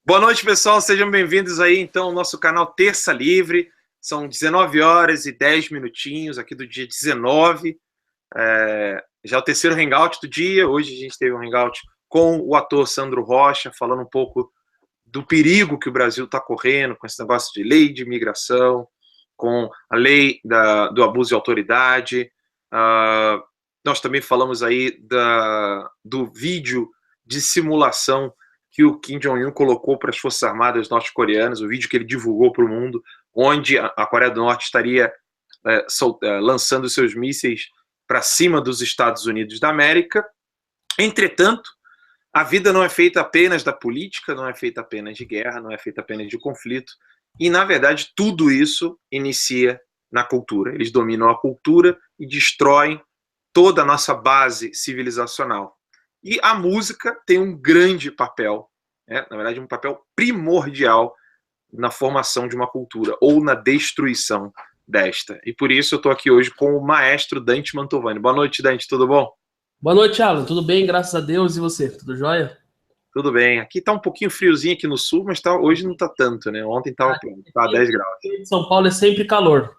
Boa noite, pessoal. Sejam bem-vindos aí, então, ao nosso canal Terça Livre. São 19 horas e 10 minutinhos aqui do dia 19. Já é o terceiro hangout do dia. Hoje a gente teve um hangout com o ator Sandro Rocha, falando um pouco do perigo que o Brasil está correndo com esse negócio de lei de imigração, com a lei do abuso de autoridade. Nós também falamos aí do vídeo de simulação que o Kim Jong-un colocou para as Forças Armadas norte-coreanas, o vídeo que ele divulgou para o mundo, onde a Coreia do Norte estaria lançando seus mísseis para cima dos Estados Unidos da América. Entretanto, a vida não é feita apenas da política, não é feita apenas de guerra, não é feita apenas de conflito, e, na verdade, tudo isso inicia na cultura. Eles dominam a cultura e destroem toda a nossa base civilizacional. E a música tem um grande papel, na verdade, um papel primordial na formação de uma cultura, ou na destruição desta. E por isso eu estou aqui hoje com o maestro Dante Mantovani. Boa noite, Dante, tudo bom? Boa noite, Alan. Tudo bem? Graças a Deus. E você? Tudo jóia? Tudo bem. Aqui está um pouquinho friozinho aqui no sul, mas hoje não está tanto, né? Ontem estava 10 graus. São Paulo é sempre calor.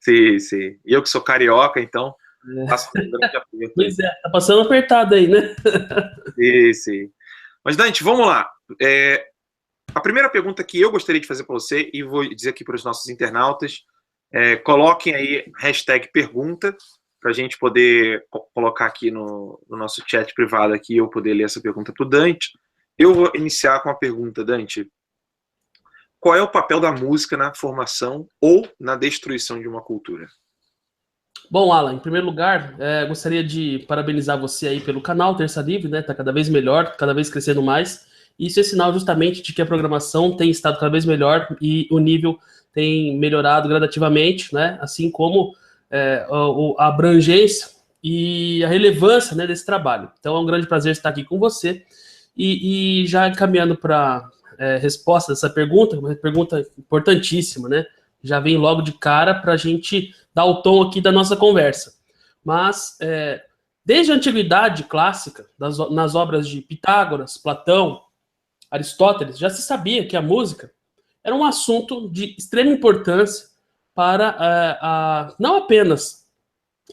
Sim, sim. E eu que sou carioca, então passo um grande aperto. Pois é, tá passando apertado aí, né? Sim, sim. Mas, Dante, vamos lá. A primeira pergunta que eu gostaria de fazer para você, e vou dizer aqui para os nossos internautas, coloquem aí #pergunta, para a gente poder colocar aqui no nosso chat privado aqui, eu poder ler essa pergunta para o Dante. Eu vou iniciar com a pergunta, Dante. Qual é o papel da música na formação ou na destruição de uma cultura? Bom, Alan, em primeiro lugar, gostaria de parabenizar você aí pelo canal Terça Livre, né? Tá cada vez melhor, cada vez crescendo mais. Isso é sinal justamente de que a programação tem estado cada vez melhor e o nível tem melhorado gradativamente, né? Assim como a abrangência e a relevância, né, desse trabalho. Então é um grande prazer estar aqui com você. E já caminhando para resposta dessa pergunta, uma pergunta importantíssima, né? Já vem logo de cara para a gente dar o tom aqui da nossa conversa. Mas, desde a antiguidade clássica, nas obras de Pitágoras, Platão, Aristóteles, já se sabia que a música era um assunto de extrema importância para não apenas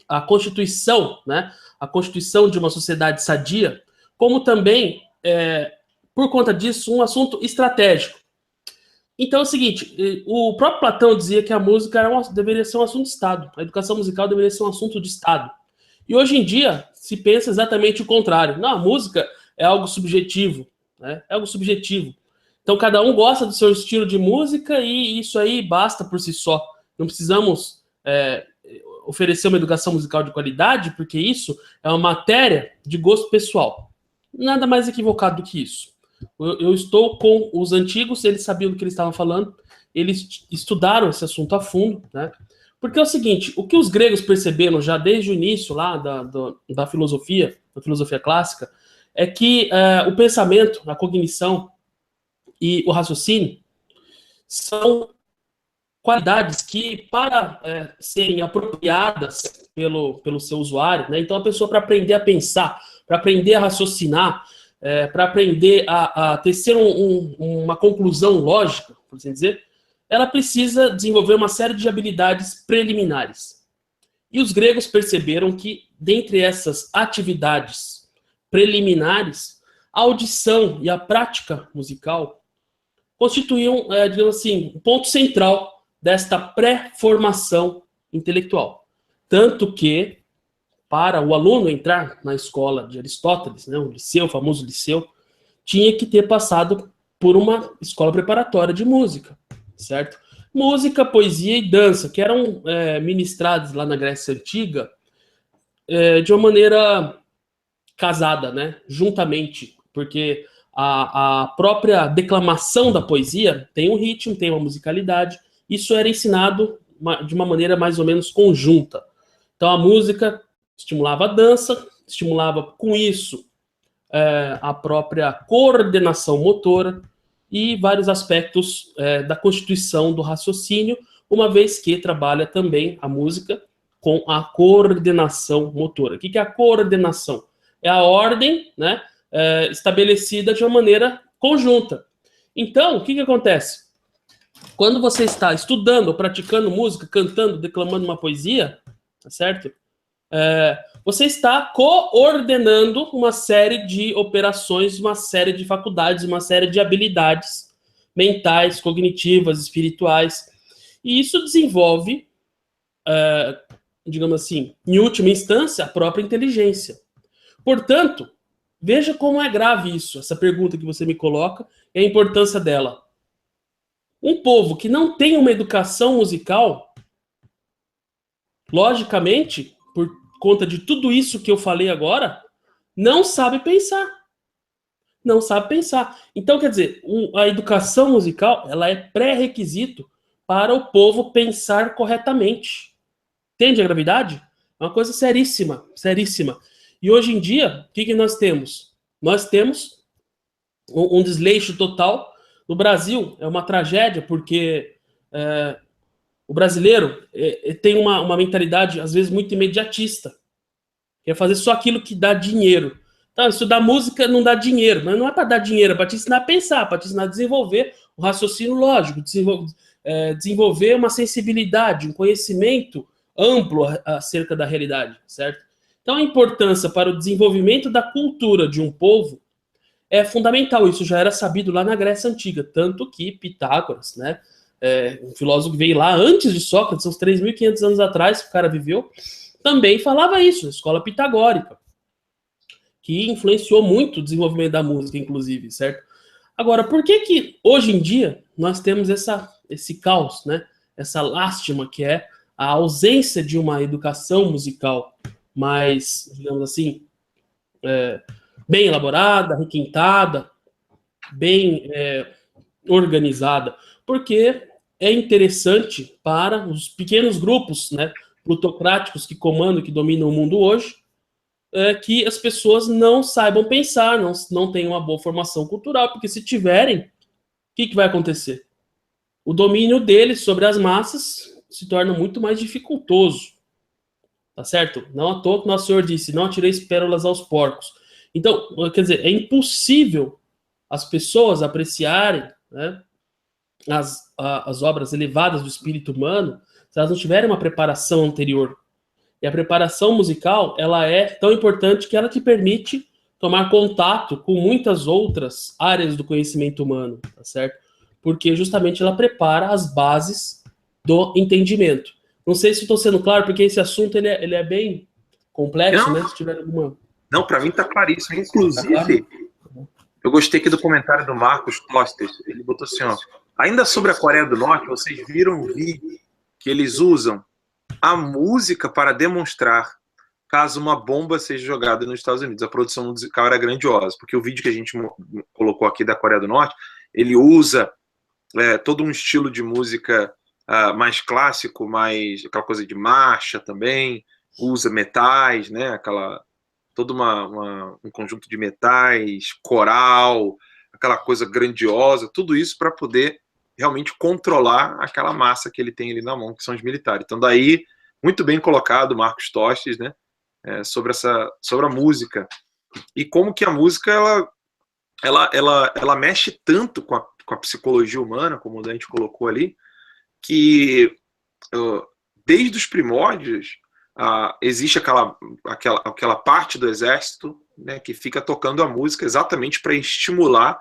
a constituição, né, a constituição de uma sociedade sadia, como também, por conta disso, um assunto estratégico. Então é o seguinte, o próprio Platão dizia que a música deveria ser um assunto de Estado, a educação musical deveria ser um assunto de Estado. E hoje em dia se pensa exatamente o contrário. Não, a música é algo subjetivo, né? É algo subjetivo. Então cada um gosta do seu estilo de música e isso aí basta por si só. Não precisamos oferecer uma educação musical de qualidade, porque isso é uma matéria de gosto pessoal. Nada mais equivocado do que isso. Eu estou com os antigos, eles sabiam do que eles estavam falando, eles estudaram esse assunto a fundo, né? Porque é o seguinte, o que os gregos perceberam já desde o início lá da filosofia clássica, é que o pensamento, a cognição e o raciocínio são qualidades que, para serem apropriadas pelo seu usuário, né? Então a pessoa, para aprender a pensar, para aprender a raciocinar, para aprender a tecer uma conclusão lógica, por assim dizer, ela precisa desenvolver uma série de habilidades preliminares. E os gregos perceberam que, dentre essas atividades preliminares, a audição e a prática musical constituíam, digamos assim, um ponto central desta pré-formação intelectual. Tanto que, para o aluno entrar na escola de Aristóteles, né, o famoso liceu, tinha que ter passado por uma escola preparatória de música, certo? Música, poesia e dança, que eram ministrados lá na Grécia Antiga de uma maneira casada, né, juntamente, porque a própria declamação da poesia tem um ritmo, tem uma musicalidade, isso era ensinado de uma maneira mais ou menos conjunta. Então a música estimulava a dança, estimulava com isso a própria coordenação motora e vários aspectos da constituição do raciocínio, uma vez que trabalha também a música com a coordenação motora. O que é a coordenação? É a ordem, né, estabelecida de uma maneira conjunta. Então, o que acontece? Quando você está estudando, ou praticando música, cantando, declamando uma poesia, tá certo? Você está coordenando uma série de operações, uma série de faculdades, uma série de habilidades mentais, cognitivas, espirituais. E isso desenvolve, digamos assim, em última instância, a própria inteligência. Portanto, veja como é grave isso, essa pergunta que você me coloca, e a importância dela. Um povo que não tem uma educação musical, logicamente, por conta de tudo isso que eu falei agora, não sabe pensar. Não sabe pensar. Então, quer dizer, a educação musical, ela é pré-requisito para o povo pensar corretamente. Entende a gravidade? É uma coisa seríssima, seríssima. E hoje em dia, o que nós temos? Nós temos um desleixo total. No Brasil, é uma tragédia, porque o brasileiro tem uma mentalidade, às vezes, muito imediatista. Quer fazer só aquilo que dá dinheiro. Então, estudar música não dá dinheiro, mas não é para dar dinheiro, é para te ensinar a pensar, para te ensinar a desenvolver o raciocínio lógico, desenvolver uma sensibilidade, um conhecimento amplo acerca da realidade, certo? Então, a importância para o desenvolvimento da cultura de um povo é fundamental. Isso já era sabido lá na Grécia Antiga, tanto que Pitágoras, né, um filósofo que veio lá antes de Sócrates, uns 3.500 anos atrás, que o cara viveu, também falava isso, a escola pitagórica, que influenciou muito o desenvolvimento da música, inclusive, certo? Agora, por que hoje em dia nós temos esse caos, né? Essa lástima que é a ausência de uma educação musical mais, digamos assim, bem elaborada, requintada, bem organizada, porque é interessante para os pequenos grupos, né, plutocráticos que comandam, que dominam o mundo hoje, que as pessoas não saibam pensar, não tenham uma boa formação cultural, porque se tiverem, o que vai acontecer? O domínio deles sobre as massas se torna muito mais dificultoso, tá certo? Não à toa que Nosso Senhor disse, não atireis pérolas aos porcos. Então, quer dizer, é impossível as pessoas apreciarem, né, as obras elevadas do espírito humano se elas não tiverem uma preparação anterior. E a preparação musical, ela é tão importante que ela te permite tomar contato com muitas outras áreas do conhecimento humano, tá certo? Porque justamente ela prepara as bases do entendimento. Não sei se estou sendo claro, porque esse assunto ele é bem complexo, né? Se tiver alguma... Não, para mim está claríssimo. Inclusive, tá claro? Eu gostei aqui do comentário do Marcos Tostes. Ele botou assim, ó, ainda sobre a Coreia do Norte, vocês viram o vídeo que eles usam a música para demonstrar caso uma bomba seja jogada nos Estados Unidos. A produção musical era grandiosa, porque o vídeo que a gente colocou aqui da Coreia do Norte, ele usa todo um estilo de música mais clássico, mais aquela coisa de marcha também, usa metais, né? Todo um conjunto de metais, coral, aquela coisa grandiosa, tudo isso para poder realmente controlar aquela massa que ele tem ali na mão, que são os militares. Então, daí, muito bem colocado, Marcos Tostes, né, sobre a música. E como que a música, ela mexe tanto com a psicologia humana, como a gente colocou ali, que desde os primórdios, existe aquela parte do exército, né, que fica tocando a música exatamente para estimular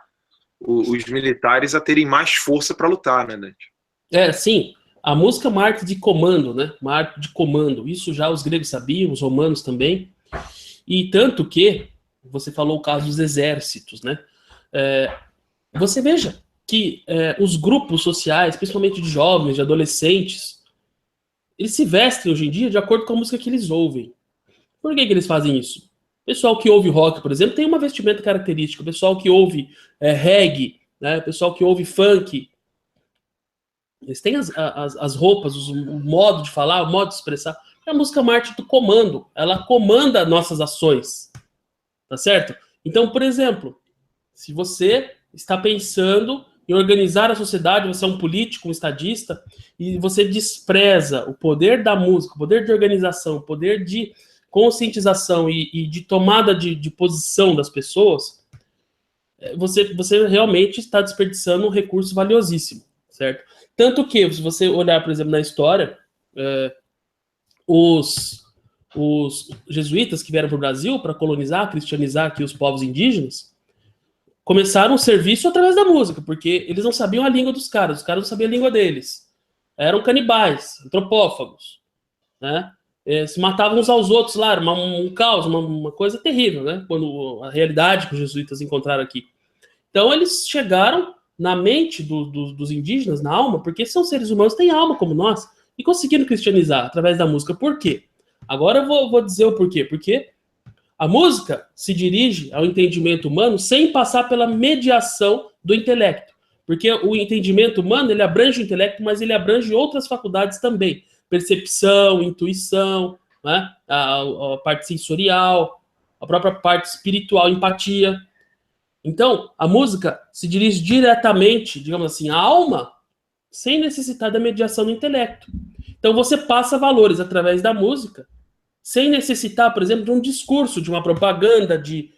os militares a terem mais força para lutar, né, Dante? Sim. A música é uma arte de comando, né? Uma arte de comando. Isso já os gregos sabiam, os romanos também. E tanto que, você falou o caso dos exércitos, né? Você veja que os grupos sociais, principalmente de jovens, de adolescentes, eles se vestem hoje em dia de acordo com a música que eles ouvem. Por que eles fazem isso? O pessoal que ouve rock, por exemplo, tem uma vestimenta característica. O pessoal que ouve reggae, né? O pessoal que ouve funk, eles têm as roupas, o modo de falar, o modo de expressar. A música é uma arte do comando. Ela comanda nossas ações. Tá certo? Então, por exemplo, se você está pensando em organizar a sociedade, você é um político, um estadista, e você despreza o poder da música, o poder de organização, o poder de conscientização e de tomada de posição das pessoas, você realmente está desperdiçando um recurso valiosíssimo, certo? Tanto que, se você olhar, por exemplo, na história, os jesuítas que vieram para o Brasil para colonizar, cristianizar aqui os povos indígenas, começaram o serviço através da música, porque eles não sabiam a língua dos caras, os caras não sabiam a língua deles. Eram canibais, antropófagos, né? Se matavam uns aos outros lá, era um caos, uma coisa terrível, né? Quando a realidade que os jesuítas encontraram aqui. Então eles chegaram na mente dos indígenas, na alma, porque são seres humanos, têm alma como nós, e conseguiram cristianizar através da música. Por quê? Agora eu vou dizer o porquê. Porque a música se dirige ao entendimento humano sem passar pela mediação do intelecto. Porque o entendimento humano, ele abrange o intelecto, mas ele abrange outras faculdades também. Percepção, intuição, né? a parte sensorial, a própria parte espiritual, empatia. Então, a música se dirige diretamente, digamos assim, à alma, sem necessitar da mediação do intelecto. Então, você passa valores através da música, sem necessitar, por exemplo, de um discurso, de uma propaganda, de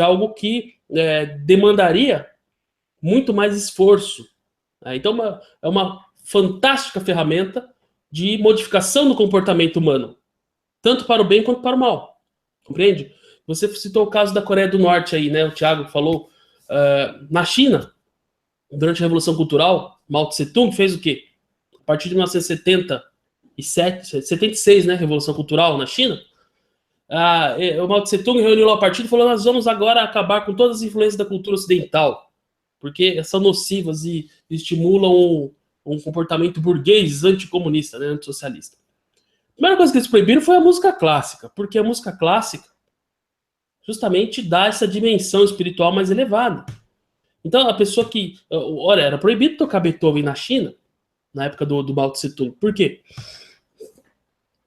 algo que demandaria muito mais esforço. Então, é uma fantástica ferramenta de modificação do comportamento humano, tanto para o bem quanto para o mal. Compreende? Você citou o caso da Coreia do Norte aí, né? O Thiago falou. Na China, durante a Revolução Cultural, Mao Tse-tung fez o quê? A partir de 76, né? Revolução Cultural na China. O Mao Tse-tung reuniu lá o partido e falou: nós vamos agora acabar com todas as influências da cultura ocidental, porque são nocivas e estimulam um comportamento burguês anticomunista, né? Antissocialista. A primeira coisa que eles proibiram foi a música clássica, porque a música clássica justamente dá essa dimensão espiritual mais elevada. Então, a pessoa que... Olha, era proibido tocar Beethoven na China, na época do Mao Tse-tung. Por quê?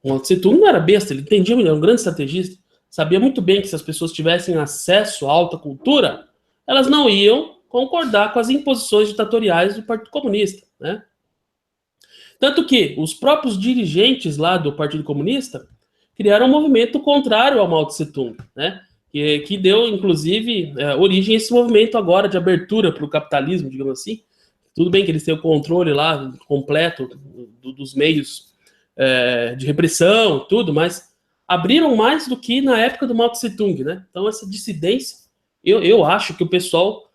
O Mao Tse-tung não era besta, ele entendia, ele era um grande estrategista, sabia muito bem que se as pessoas tivessem acesso à alta cultura, elas não iam concordar com as imposições ditatoriais do Partido Comunista, né? Tanto que os próprios dirigentes lá do Partido Comunista criaram um movimento contrário ao Mao Tse-tung, né? Que deu, inclusive, origem a esse movimento agora de abertura para o capitalismo, digamos assim. Tudo bem que eles têm o controle lá completo dos meios de repressão, tudo, mas abriram mais do que na época do Mao Tse-tung, né? Então, essa dissidência, eu acho que o pessoal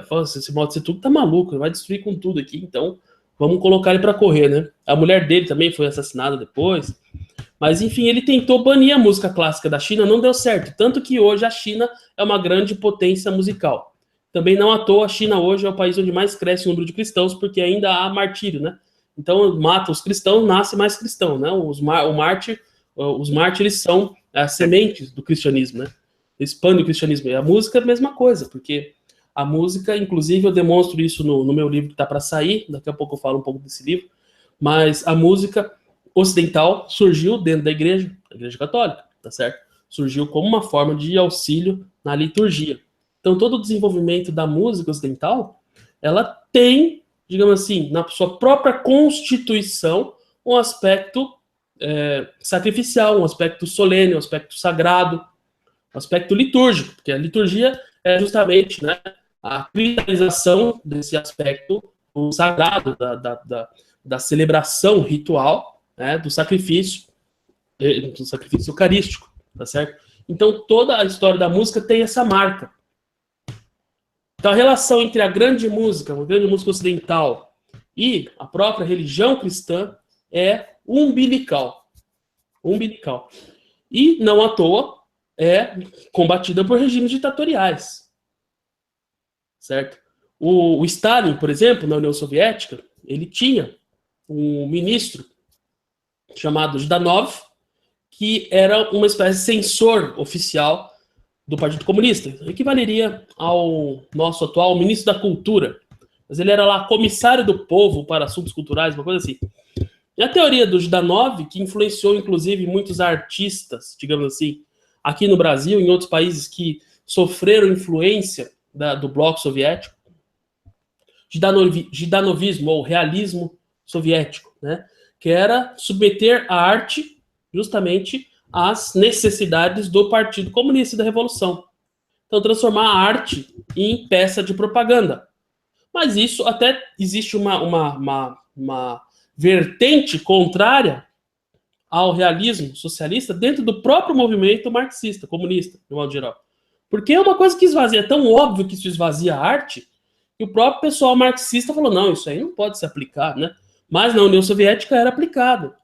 fala assim, esse Mao Tse-tung tá maluco, vai destruir com tudo aqui, então vamos colocar ele para correr, né? A mulher dele também foi assassinada depois. Mas, enfim, ele tentou banir a música clássica da China, não deu certo. Tanto que hoje a China é uma grande potência musical. Também não à toa, a China hoje é o país onde mais cresce o número de cristãos, porque ainda há martírio, né? Então, mata os cristãos, nasce mais cristão, né? Os mártires são as sementes do cristianismo, né? Expande o cristianismo. E a música é a mesma coisa, porque a música, inclusive, eu demonstro isso no meu livro que está para sair, daqui a pouco eu falo um pouco desse livro, mas a música ocidental surgiu dentro da Igreja Católica, tá certo? Surgiu como uma forma de auxílio na liturgia. Então, todo o desenvolvimento da música ocidental, ela tem, digamos assim, na sua própria constituição, um aspecto sacrificial, um aspecto solene, um aspecto sagrado, um aspecto litúrgico, porque a liturgia é justamente, né, a cristalização desse aspecto sagrado, da celebração ritual, né, do sacrifício eucarístico, tá certo? Então, toda a história da música tem essa marca. Então, a relação entre a grande música ocidental e a própria religião cristã é umbilical. E, não à toa, é combatida por regimes ditatoriais, certo? O Stalin, por exemplo, na União Soviética, ele tinha um ministro chamado Zhdanov, que era uma espécie de censor oficial do Partido Comunista, equivaleria ao nosso atual ministro da Cultura, mas ele era lá comissário do povo para assuntos culturais, uma coisa assim. E a teoria do Zhdanov, que influenciou inclusive muitos artistas, digamos assim, aqui no Brasil e em outros países que sofreram influência do bloco soviético, Zhdanovismo ou realismo soviético, né? Que era submeter a arte justamente às necessidades do Partido Comunista e da Revolução. Então, transformar a arte em peça de propaganda. Mas isso até existe uma vertente contrária ao realismo socialista dentro do próprio movimento marxista, comunista, de modo geral. Porque é uma coisa que esvazia, é tão óbvio que isso esvazia a arte, que o próprio pessoal marxista falou, não, isso aí não pode se aplicar, né? Mas na União Soviética era aplicado.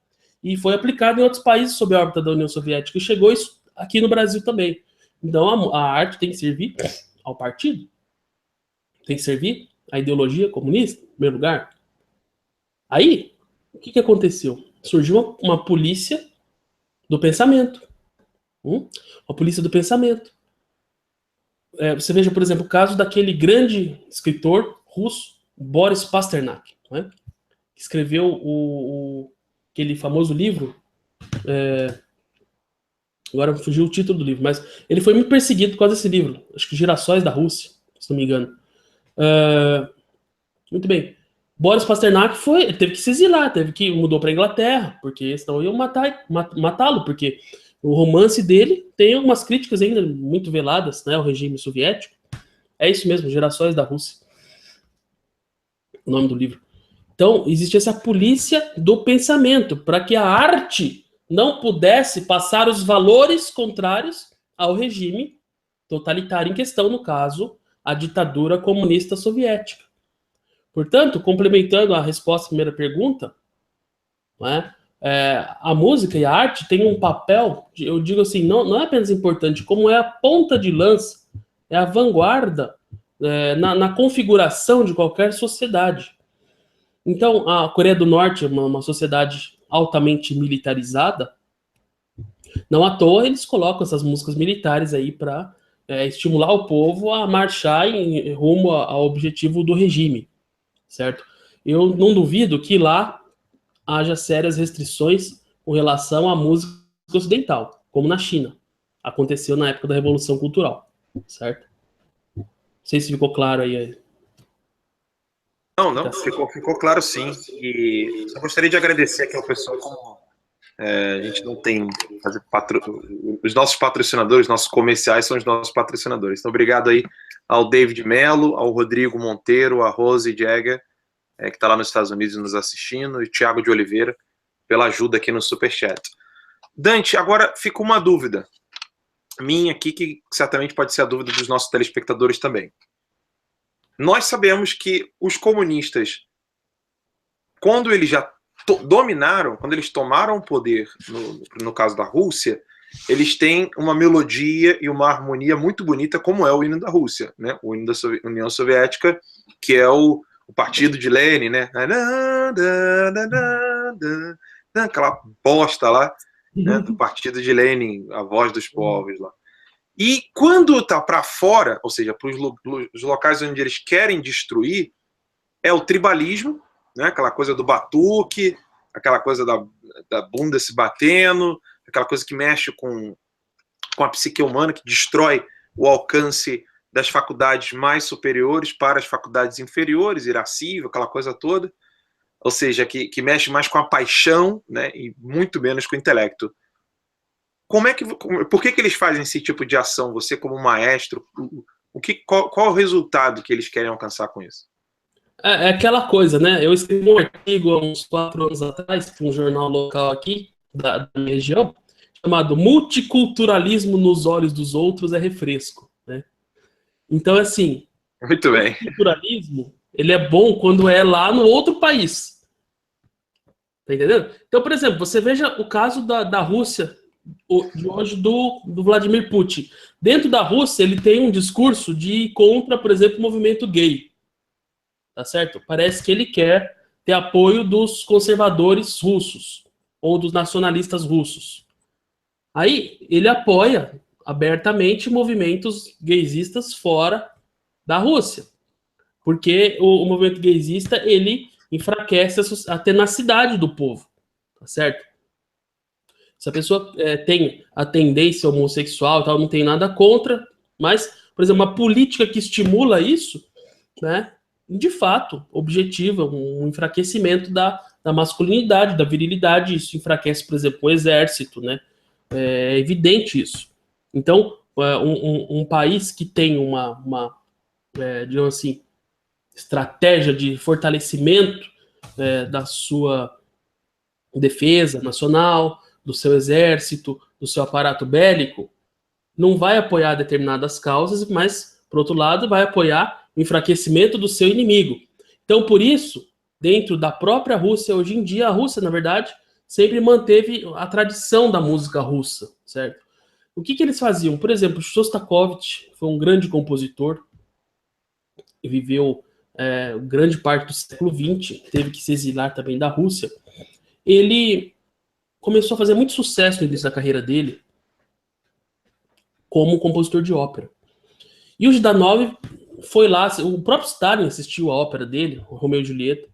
E foi aplicado em outros países sob a órbita da União Soviética, e chegou isso aqui no Brasil também. Então a arte tem que servir ao partido, tem que servir à ideologia comunista, em primeiro lugar. Aí, o que aconteceu? Surgiu uma polícia do pensamento. Uma polícia do pensamento. Você veja, por exemplo, o caso daquele grande escritor russo, Boris Pasternak, né? Que escreveu aquele famoso livro. Agora fugiu o título do livro, mas ele foi muito perseguido por causa desse livro. Acho que Girassóis da Rússia, se não me engano. Muito bem. Boris Pasternak ele teve que se exilar, mudou para a Inglaterra, porque senão iam matá-lo, porque o romance dele tem algumas críticas ainda muito veladas, né, ao regime soviético. É isso mesmo, Gerações da Rússia. O nome do livro. Então, existe essa polícia do pensamento, para que a arte não pudesse passar os valores contrários ao regime totalitário em questão, no caso, a ditadura comunista soviética. Portanto, complementando a resposta à primeira pergunta, né, a música e a arte têm um papel, eu digo assim, não é apenas importante, como é a ponta de lança, é a vanguarda na configuração de qualquer sociedade. Então, a Coreia do Norte é uma sociedade altamente militarizada. Não à toa eles colocam essas músicas militares aí para estimular o povo a marchar em rumo ao objetivo do regime, certo? Eu não duvido que lá haja sérias restrições com relação à música ocidental, como na China. Aconteceu na época da Revolução Cultural, certo? Não sei se ficou claro aí. Não, ficou claro sim. E só gostaria de agradecer aqui ao pessoal, como a gente não tem os nossos patrocinadores, nossos comerciais são os nossos patrocinadores. Então, obrigado aí ao David Mello, ao Rodrigo Monteiro, a Rose Jagger, que está lá nos Estados Unidos nos assistindo, e Thiago de Oliveira, pela ajuda aqui no Superchat. Dante, agora fica uma dúvida minha aqui, que certamente pode ser a dúvida dos nossos telespectadores também. Nós sabemos que os comunistas, quando eles já dominaram, quando eles tomaram o poder, no caso da Rússia, eles têm uma melodia e uma harmonia muito bonita, como é o hino da Rússia, né? O hino da União Soviética, que é o partido de Lenin, né? Aquela bosta lá, né? Do partido de Lenin, a voz dos povos lá. E quando tá para fora, ou seja, para os locais onde eles querem destruir, é o tribalismo, né? Aquela coisa do batuque, aquela coisa da bunda se batendo, aquela coisa que mexe com a psique humana, que destrói o alcance das faculdades mais superiores para as faculdades inferiores, irascível, aquela coisa toda. Ou seja, que mexe mais com a paixão, né? E muito menos com o intelecto. Por que eles fazem esse tipo de ação? Você, como maestro, qual é o resultado que eles querem alcançar com isso? É aquela coisa, né? Eu escrevi um artigo há uns 4 anos atrás para um jornal local aqui da minha região, chamado Multiculturalismo nos Olhos dos Outros é Refresco, né? Então, assim, muito bem. O multiculturalismo, ele é bom quando é lá no outro país. Tá entendendo? Então, por exemplo, você veja o caso da Rússia de hoje do Vladimir Putin. Dentro da Rússia, ele tem um discurso contra, por exemplo, o movimento gay. Tá certo? Parece que ele quer ter apoio dos conservadores russos ou dos nacionalistas russos. Aí, ele apoia abertamente movimentos gaysistas fora da Rússia. Porque o movimento gaysista, ele enfraquece a tenacidade do povo. Tá certo? Se a pessoa tem a tendência homossexual, tal, não tem nada contra, mas, por exemplo, uma política que estimula isso, né, de fato, objetiva um enfraquecimento da masculinidade, da virilidade. Isso enfraquece, por exemplo, o exército, né? É evidente isso. Então, um país que tem digamos assim, estratégia de fortalecimento da sua defesa nacional, do seu exército, do seu aparato bélico, não vai apoiar determinadas causas, mas, por outro lado, vai apoiar o enfraquecimento do seu inimigo. Então, por isso, dentro da própria Rússia, hoje em dia, a Rússia, na verdade, sempre manteve a tradição da música russa, certo? O que eles faziam? Por exemplo, Shostakovich foi um grande compositor, viveu grande parte do século XX, teve que se exilar também da Rússia. Ele começou a fazer muito sucesso no início da carreira dele como compositor de ópera. E o Zhdanov foi lá, o próprio Stalin assistiu a ópera dele, Romeu e Julieta,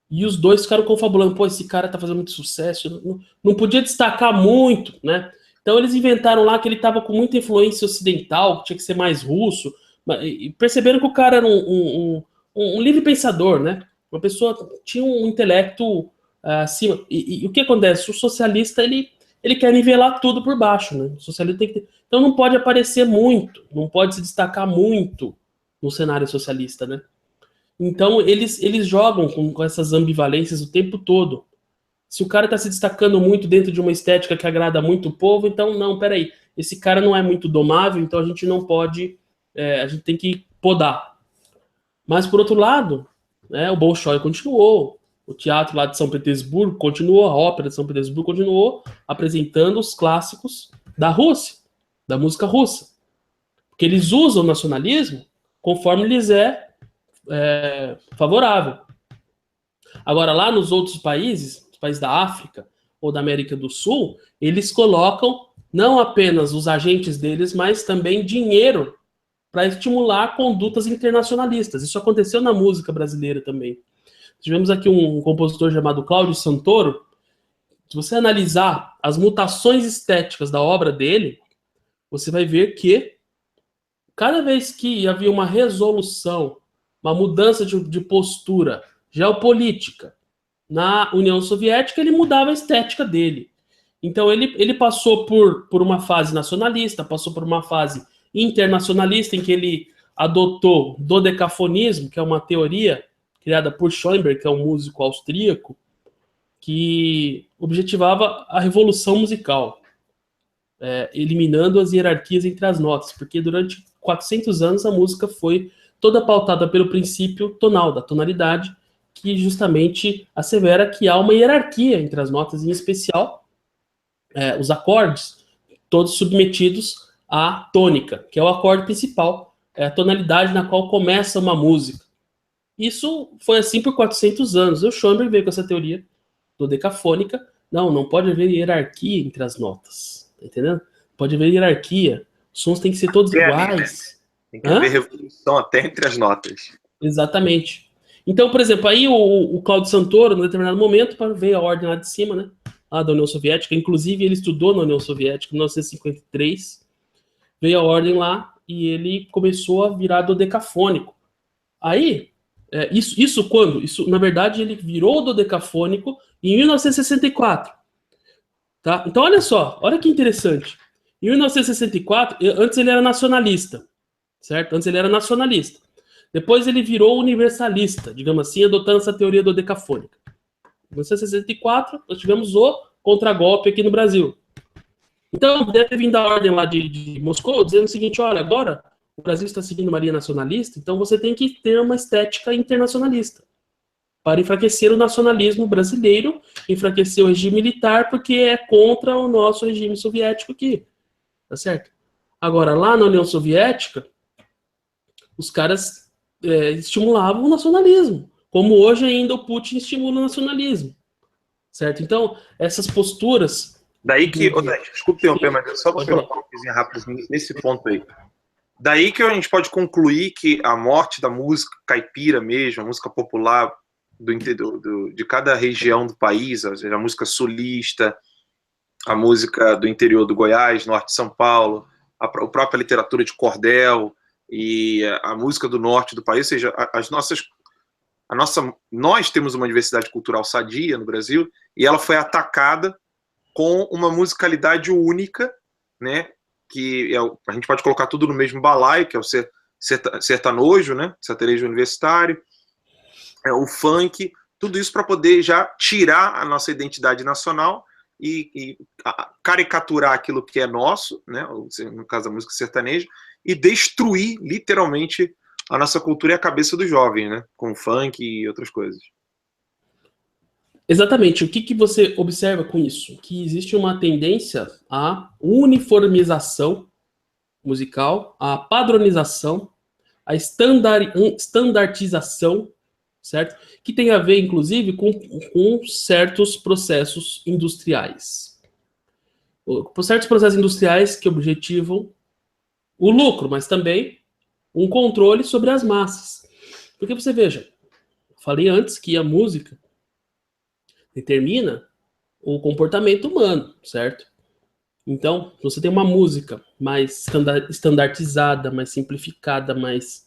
e os dois ficaram confabulando, pô, esse cara tá fazendo muito sucesso, não podia destacar muito, né? Então eles inventaram lá que ele tava com muita influência ocidental, que tinha que ser mais russo, e perceberam que o cara era um livre pensador, né? Uma pessoa tinha um intelecto acima. E o que acontece? O socialista, ele quer nivelar tudo por baixo, né? O socialista tem que ter... Então não pode aparecer muito, não pode se destacar muito no cenário socialista, né? Então eles jogam com essas ambivalências o tempo todo. Se o cara está se destacando muito dentro de uma estética que agrada muito o povo, então não, peraí, esse cara não é muito domável, então a gente não pode, a gente tem que podar. Mas por outro lado, o Bolshoi continuou, o teatro lá de São Petersburgo continuou, a ópera de São Petersburgo continuou apresentando os clássicos da Rússia, da música russa. Porque eles usam o nacionalismo conforme lhes é favorável. Agora, lá nos outros países, os países da África ou da América do Sul, eles colocam não apenas os agentes deles, mas também dinheiro para estimular condutas internacionalistas. Isso aconteceu na música brasileira também. Tivemos aqui um compositor chamado Cláudio Santoro. Se você analisar as mutações estéticas da obra dele, você vai ver que cada vez que havia uma resolução, uma mudança de postura geopolítica na União Soviética, ele mudava a estética dele. Então ele passou por uma fase nacionalista, passou por uma fase internacionalista, em que ele adotou o dodecafonismo, que é uma teoria criada por Schoenberg, que é um músico austríaco, que objetivava a revolução musical, eliminando as hierarquias entre as notas, porque durante 400 anos a música foi toda pautada pelo princípio tonal, da tonalidade, que justamente assevera que há uma hierarquia entre as notas, em especial os acordes, todos submetidos à tônica, que é o acorde principal, é a tonalidade na qual começa uma música. Isso foi assim por 400 anos. O Schoenberg veio com essa teoria dodecafônica. Não pode haver hierarquia entre as notas, tá entendendo? Pode haver hierarquia, os sons têm que ser todos iguais. Tem que haver revolução até entre as notas. Exatamente. Então, por exemplo, aí o Cláudio Santoro, em determinado momento, veio a ordem lá de cima, né? Lá da União Soviética. Inclusive, ele estudou na União Soviética em 1953. Veio a ordem lá e ele começou a virar dodecafônico. Aí, isso quando? Isso, na verdade, ele virou dodecafônico em 1964. Tá? Então, olha só, olha que interessante. Em 1964, antes ele era nacionalista, certo? Antes ele era nacionalista. Depois ele virou universalista, digamos assim, adotando essa teoria dodecafônica. Em 1964, nós tivemos o contragolpe aqui no Brasil. Então, deve ter vindo a ordem lá de Moscou, dizendo o seguinte, olha, agora o Brasil está seguindo uma linha nacionalista, então você tem que ter uma estética internacionalista para enfraquecer o nacionalismo brasileiro, enfraquecer o regime militar, porque é contra o nosso regime soviético aqui. Tá certo? Agora, lá na União Soviética, os caras estimulavam o nacionalismo, como hoje ainda o Putin estimula o nacionalismo. Certo? Então, essas posturas... Daí que... desculpa interromper, mas só vou pegar uma coisinha rápida nesse ponto aí. Daí que a gente pode concluir que a morte da música caipira mesmo, a música popular de cada região do país, a música sulista, a música do interior do Goiás, norte de São Paulo, a própria literatura de cordel e a música do norte do país, ou seja, nós temos uma diversidade cultural sadia no Brasil e ela foi atacada com uma musicalidade única, né, que a gente pode colocar tudo no mesmo balaio, que é o sertanojo, né? Sertanejo universitário, o funk, tudo isso para poder já tirar a nossa identidade nacional e caricaturar aquilo que é nosso, né? No caso da música sertaneja, e destruir literalmente a nossa cultura e a cabeça do jovem, né? Com funk e outras coisas. Exatamente. O que você observa com isso? Que existe uma tendência à uniformização musical, à padronização, à standardização, certo? Que tem a ver, inclusive, com certos processos industriais. Por certos processos industriais que objetivam o lucro, mas também um controle sobre as massas. Porque você veja, falei antes que a música determina o comportamento humano, certo? Então, você tem uma música mais standardizada, mais simplificada, mais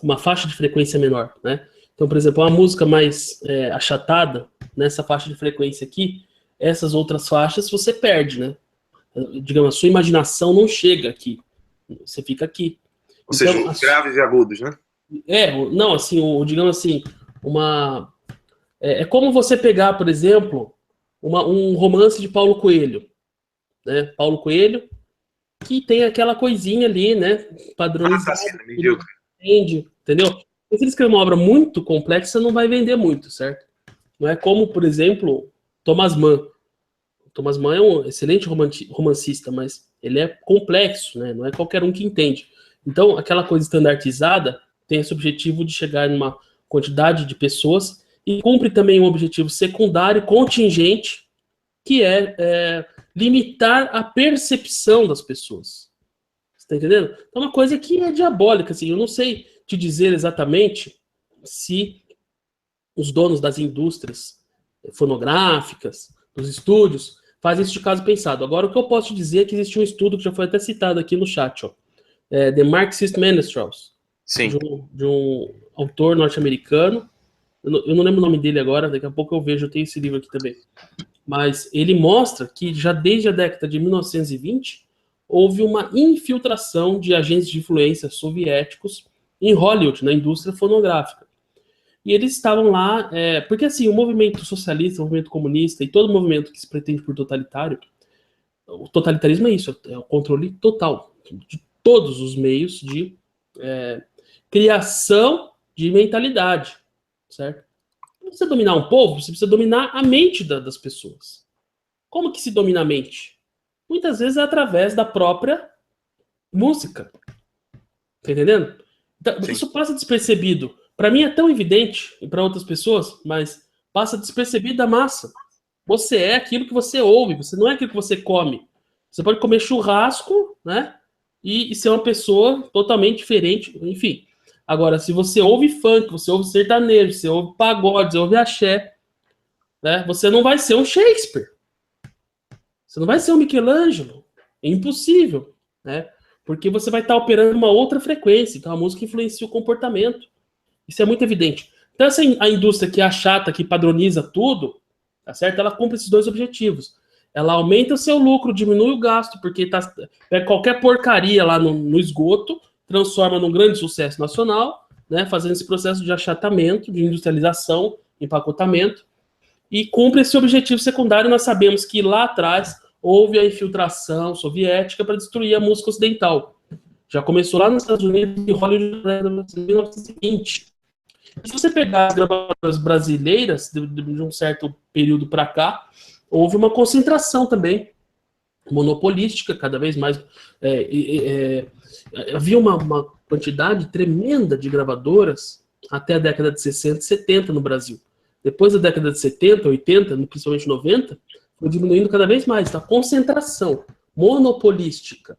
uma faixa de frequência menor, né? Então, por exemplo, uma música mais achatada, nessa faixa de frequência aqui, essas outras faixas você perde, né? Digamos, a sua imaginação não chega aqui, você fica aqui. Ou seja, os graves e agudos, né? Não, assim, digamos assim, é como você pegar, por exemplo, um romance de Paulo Coelho, né? Paulo Coelho, que tem aquela coisinha ali, né? Padronizada. Entendeu? Se ele escrever uma obra muito complexa, não vai vender muito, certo? Não é como, por exemplo, Thomas Mann. Thomas Mann é um excelente romancista, mas ele é complexo, né? Não é qualquer um que entende. Então, aquela coisa standardizada tem esse objetivo de chegar em uma quantidade de pessoas e cumpre também um objetivo secundário, contingente, que é limitar a percepção das pessoas. Você está entendendo? É uma coisa que é diabólica, assim. Eu não sei te dizer exatamente se os donos das indústrias fonográficas, dos estúdios, fazem isso de caso pensado. Agora, o que eu posso te dizer é que existe um estudo que já foi até citado aqui no chat, ó, The Marxist Minstrels, de um autor norte-americano. Eu não lembro o nome dele agora, daqui a pouco eu vejo, eu tenho esse livro aqui também. Mas ele mostra que já desde a década de 1920 houve uma infiltração de agentes de influência soviéticos em Hollywood, na indústria fonográfica. E eles estavam lá, porque assim, o movimento socialista, o movimento comunista e todo movimento que se pretende por totalitário, o totalitarismo é isso, é o controle total de todos os meios de criação de mentalidade, certo? Para você dominar um povo, você precisa dominar a mente das pessoas. Como que se domina a mente? Muitas vezes é através da própria música. Tá entendendo? Então, isso passa despercebido. Para mim é tão evidente, e para outras pessoas, mas passa despercebido da massa. Você é aquilo que você ouve, você não é aquilo que você come. Você pode comer churrasco, né? E ser uma pessoa totalmente diferente, enfim. Agora, se você ouve funk, você ouve sertanejo, você ouve pagode, você ouve axé, né? Você não vai ser um Shakespeare. Você não vai ser um Michelangelo. É impossível, né? Porque você vai estar operando uma outra frequência. Então a música influencia o comportamento. Isso é muito evidente. Então a indústria que é chata, que padroniza tudo, tá certo? Ela cumpre esses dois objetivos. Ela aumenta o seu lucro, diminui o gasto, porque pega qualquer porcaria lá no esgoto, transforma num grande sucesso nacional, né? Fazendo esse processo de achatamento, de industrialização, empacotamento, e cumpre esse objetivo secundário. Nós sabemos que lá atrás houve a infiltração soviética para destruir a música ocidental. Já começou lá nos Estados Unidos e Hollywood em 1920. Se você pegar as gravadoras brasileiras de um certo período para cá, houve uma concentração também monopolística, cada vez mais. Havia uma quantidade tremenda de gravadoras até a década de 60 e 70 no Brasil. Depois da década de 70, 80, principalmente 90, foi diminuindo cada vez mais. Então, a concentração monopolística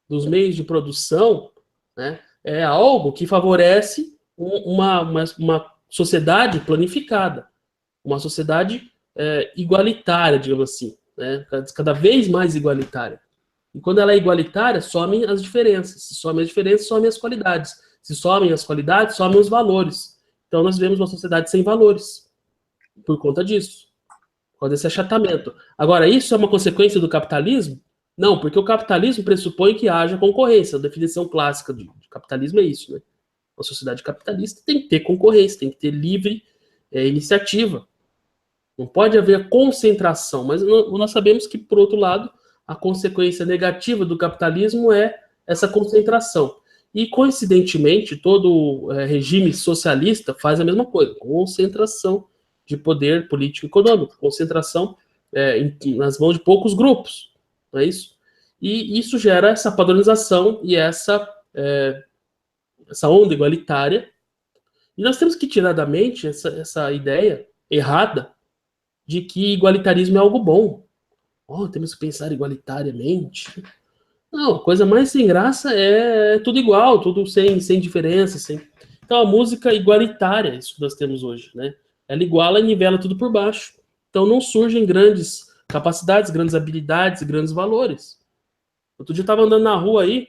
dos meios de produção, né, é algo que favorece uma sociedade planificada, uma sociedade igualitária, digamos assim, né, cada vez mais igualitária. E quando ela é igualitária, somem as diferenças. Se somem as diferenças, somem as qualidades. Se somem as qualidades, somem os valores. Então nós vivemos uma sociedade sem valores por conta disso, por causa desse achatamento. Agora, isso é uma consequência do capitalismo? Não, porque o capitalismo pressupõe que haja concorrência. A definição clássica de capitalismo é isso, né? Uma sociedade capitalista tem que ter concorrência, tem que ter livre iniciativa. Não pode haver concentração, mas nós sabemos que, por outro lado, a consequência negativa do capitalismo é essa concentração. E, coincidentemente, todo regime socialista faz a mesma coisa, concentração de poder político e econômico, concentração nas mãos de poucos grupos, não é isso? E isso gera essa padronização e essa onda igualitária. E nós temos que tirar da mente essa ideia errada de que igualitarismo é algo bom. Temos que pensar igualitariamente. Não, a coisa mais sem graça é tudo igual, tudo sem diferença. Então a música igualitária, isso que nós temos hoje, né? Ela iguala e nivela tudo por baixo. Então não surgem grandes capacidades, grandes habilidades e grandes valores. Outro dia eu estava andando na rua aí,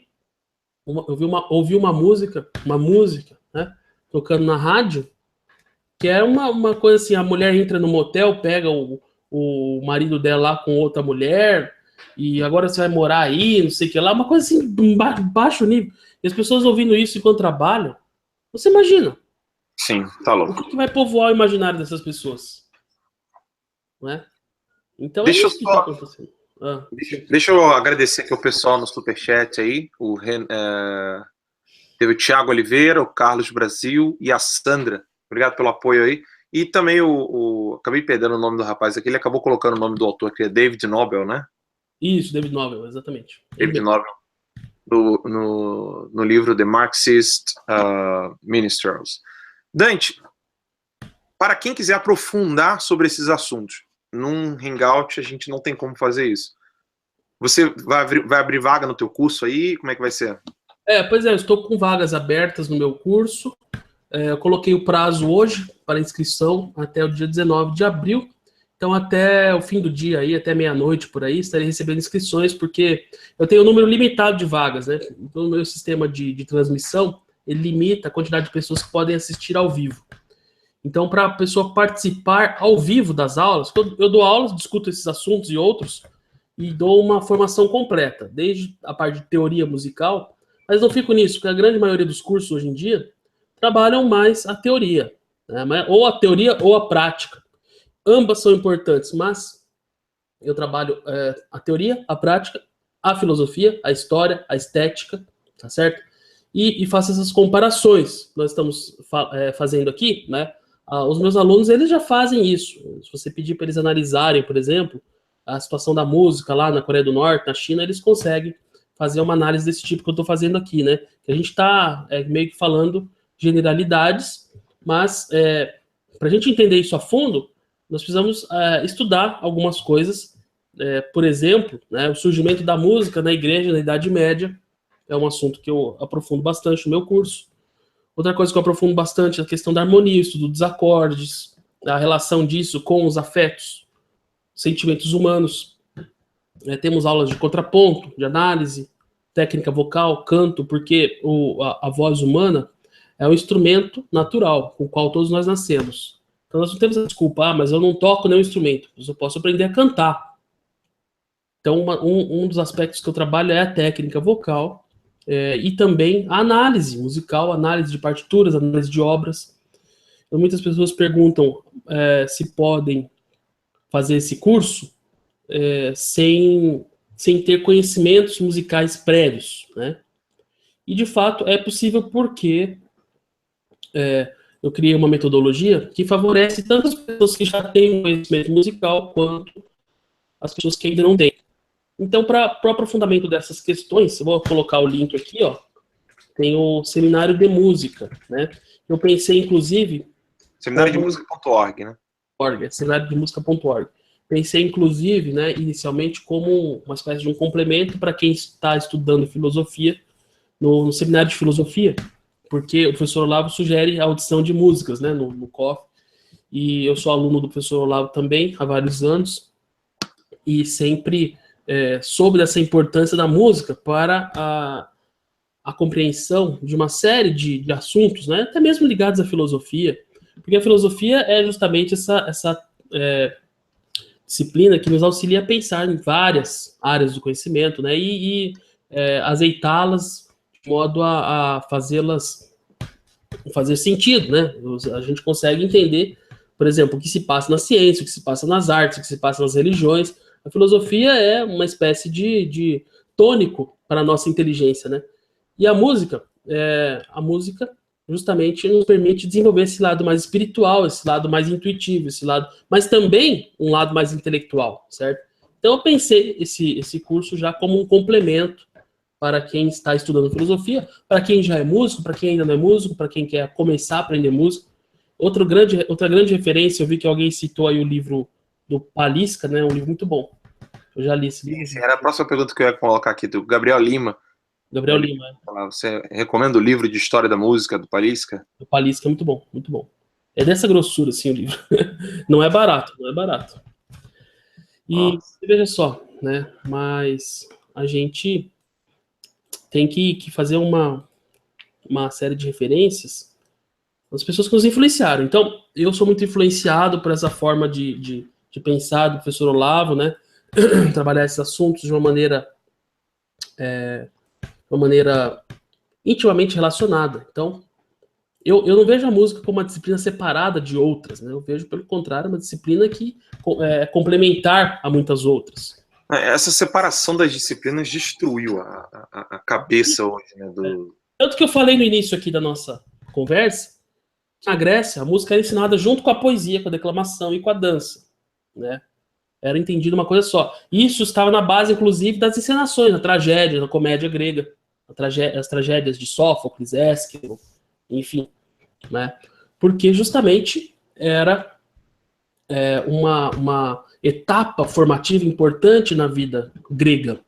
ouvi uma música, né? Tocando na rádio, que é uma coisa assim, a mulher entra no motel, pega o marido dela lá com outra mulher, e agora você vai morar aí, não sei o que lá, uma coisa assim, baixo nível. E as pessoas ouvindo isso enquanto trabalham, você imagina. Sim, tá louco. O que vai povoar o imaginário dessas pessoas? Não é? Então deixa é isso que está acontecendo. Deixa eu agradecer aqui o pessoal no Superchat aí, teve o Thiago Oliveira, o Carlos Brasil e a Sandra. Obrigado pelo apoio aí. E também acabei perdendo o nome do rapaz aqui, ele acabou colocando o nome do autor, que é David Nobel, né? Isso, David Nobel, exatamente. David Nobel, no livro The Marxist Minstrels. Dante, para quem quiser aprofundar sobre esses assuntos, num Hangout a gente não tem como fazer isso. Você vai abrir vaga no teu curso aí? Como é que vai ser? Pois é, eu estou com vagas abertas no meu curso. Eu coloquei o prazo hoje para inscrição até o dia 19 de abril. Então, até o fim do dia aí, até meia-noite por aí, estarei recebendo inscrições, porque eu tenho um número limitado de vagas, né? Então, o meu sistema de transmissão, ele limita a quantidade de pessoas que podem assistir ao vivo. Então, para a pessoa participar ao vivo das aulas, eu dou aulas, discuto esses assuntos e outros, e dou uma formação completa, desde a parte de teoria musical, mas não fico nisso, porque a grande maioria dos cursos hoje em dia trabalham mais a teoria, né? Ou a teoria ou a prática. Ambas são importantes, mas eu trabalho a teoria, a prática, a filosofia, a história, a estética, tá certo? E faço essas comparações. Nós estamos fazendo aqui, né? Os meus alunos, eles já fazem isso. Se você pedir para eles analisarem, por exemplo, a situação da música lá na Coreia do Norte, na China, eles conseguem fazer uma análise desse tipo que eu estou fazendo aqui, né? Que a gente está meio que falando generalidades, mas para a gente entender isso a fundo, nós precisamos estudar algumas coisas. Por exemplo, né, o surgimento da música na igreja na Idade Média é um assunto que eu aprofundo bastante no meu curso. Outra coisa que eu aprofundo bastante é a questão da harmonia, o estudo dos acordes, a relação disso com os afetos, sentimentos humanos. Temos aulas de contraponto, de análise, técnica vocal, canto, porque a voz humana é um instrumento natural com o qual todos nós nascemos. Então nós não temos a desculpa, mas eu não toco nenhum instrumento, eu posso aprender a cantar. Então um dos aspectos que eu trabalho é a técnica vocal, e também a análise musical, análise de partituras, análise de obras. Então, muitas pessoas perguntam se podem fazer esse curso sem ter conhecimentos musicais prévios, né? E, de fato, é possível porque eu criei uma metodologia que favorece tanto as pessoas que já têm conhecimento musical quanto as pessoas que ainda não têm. Então, para o aprofundamento dessas questões, eu vou colocar o link aqui, ó. Tem o seminário de música, né? Eu pensei, inclusive... Seminariodemusica.org, né? Seminariodemusica.org. Pensei, inclusive, né, inicialmente, como uma espécie de um complemento para quem está estudando filosofia no seminário de filosofia, porque o professor Olavo sugere a audição de músicas, né, no COF, e eu sou aluno do professor Olavo também, há vários anos, e sempre... soube dessa importância da música para a compreensão de uma série de assuntos, né, até mesmo ligados à filosofia, porque a filosofia é justamente essa disciplina que nos auxilia a pensar em várias áreas do conhecimento, né? E azeitá-las de modo a fazê-las fazer sentido, né? A gente consegue entender, por exemplo, o que se passa na ciência, o que se passa nas artes, o que se passa nas religiões. A filosofia é uma espécie de tônico para a nossa inteligência, né? E a música justamente nos permite desenvolver esse lado mais espiritual, esse lado mais intuitivo, esse lado, mas também um lado mais intelectual, certo? Então eu pensei esse curso já como um complemento para quem está estudando filosofia, para quem já é músico, para quem ainda não é músico, para quem quer começar a aprender música. Outra grande referência, eu vi que alguém citou aí o livro do Palisca, né? Um livro muito bom. Eu já li esse livro. Sim, era a próxima pergunta que eu ia colocar aqui, do Gabriel Lima. Gabriel Lima. Você recomenda o livro de História da Música, do Palisca? O Palisca é muito bom, muito bom. É dessa grossura, assim, o livro. Não é barato, não é barato. E veja só, né? Mas a gente tem que fazer uma série de referências das pessoas que nos influenciaram. Então, eu sou muito influenciado por essa forma de pensar do professor Olavo, né? Trabalhar esses assuntos de uma maneira intimamente relacionada. Então, eu não vejo a música como uma disciplina separada de outras, né? Eu vejo, pelo contrário, uma disciplina que é complementar a muitas outras. Essa separação das disciplinas destruiu a cabeça hoje, né? Tanto que eu falei no início aqui da nossa conversa, que na Grécia a música era ensinada junto com a poesia, com a declamação e com a dança, né? Era entendido uma coisa só. Isso estava na base, inclusive, das encenações, na tragédia, na comédia grega, as tragédias de Sófocles, Ésquilo, enfim, né? Porque justamente era uma etapa formativa importante na vida grega.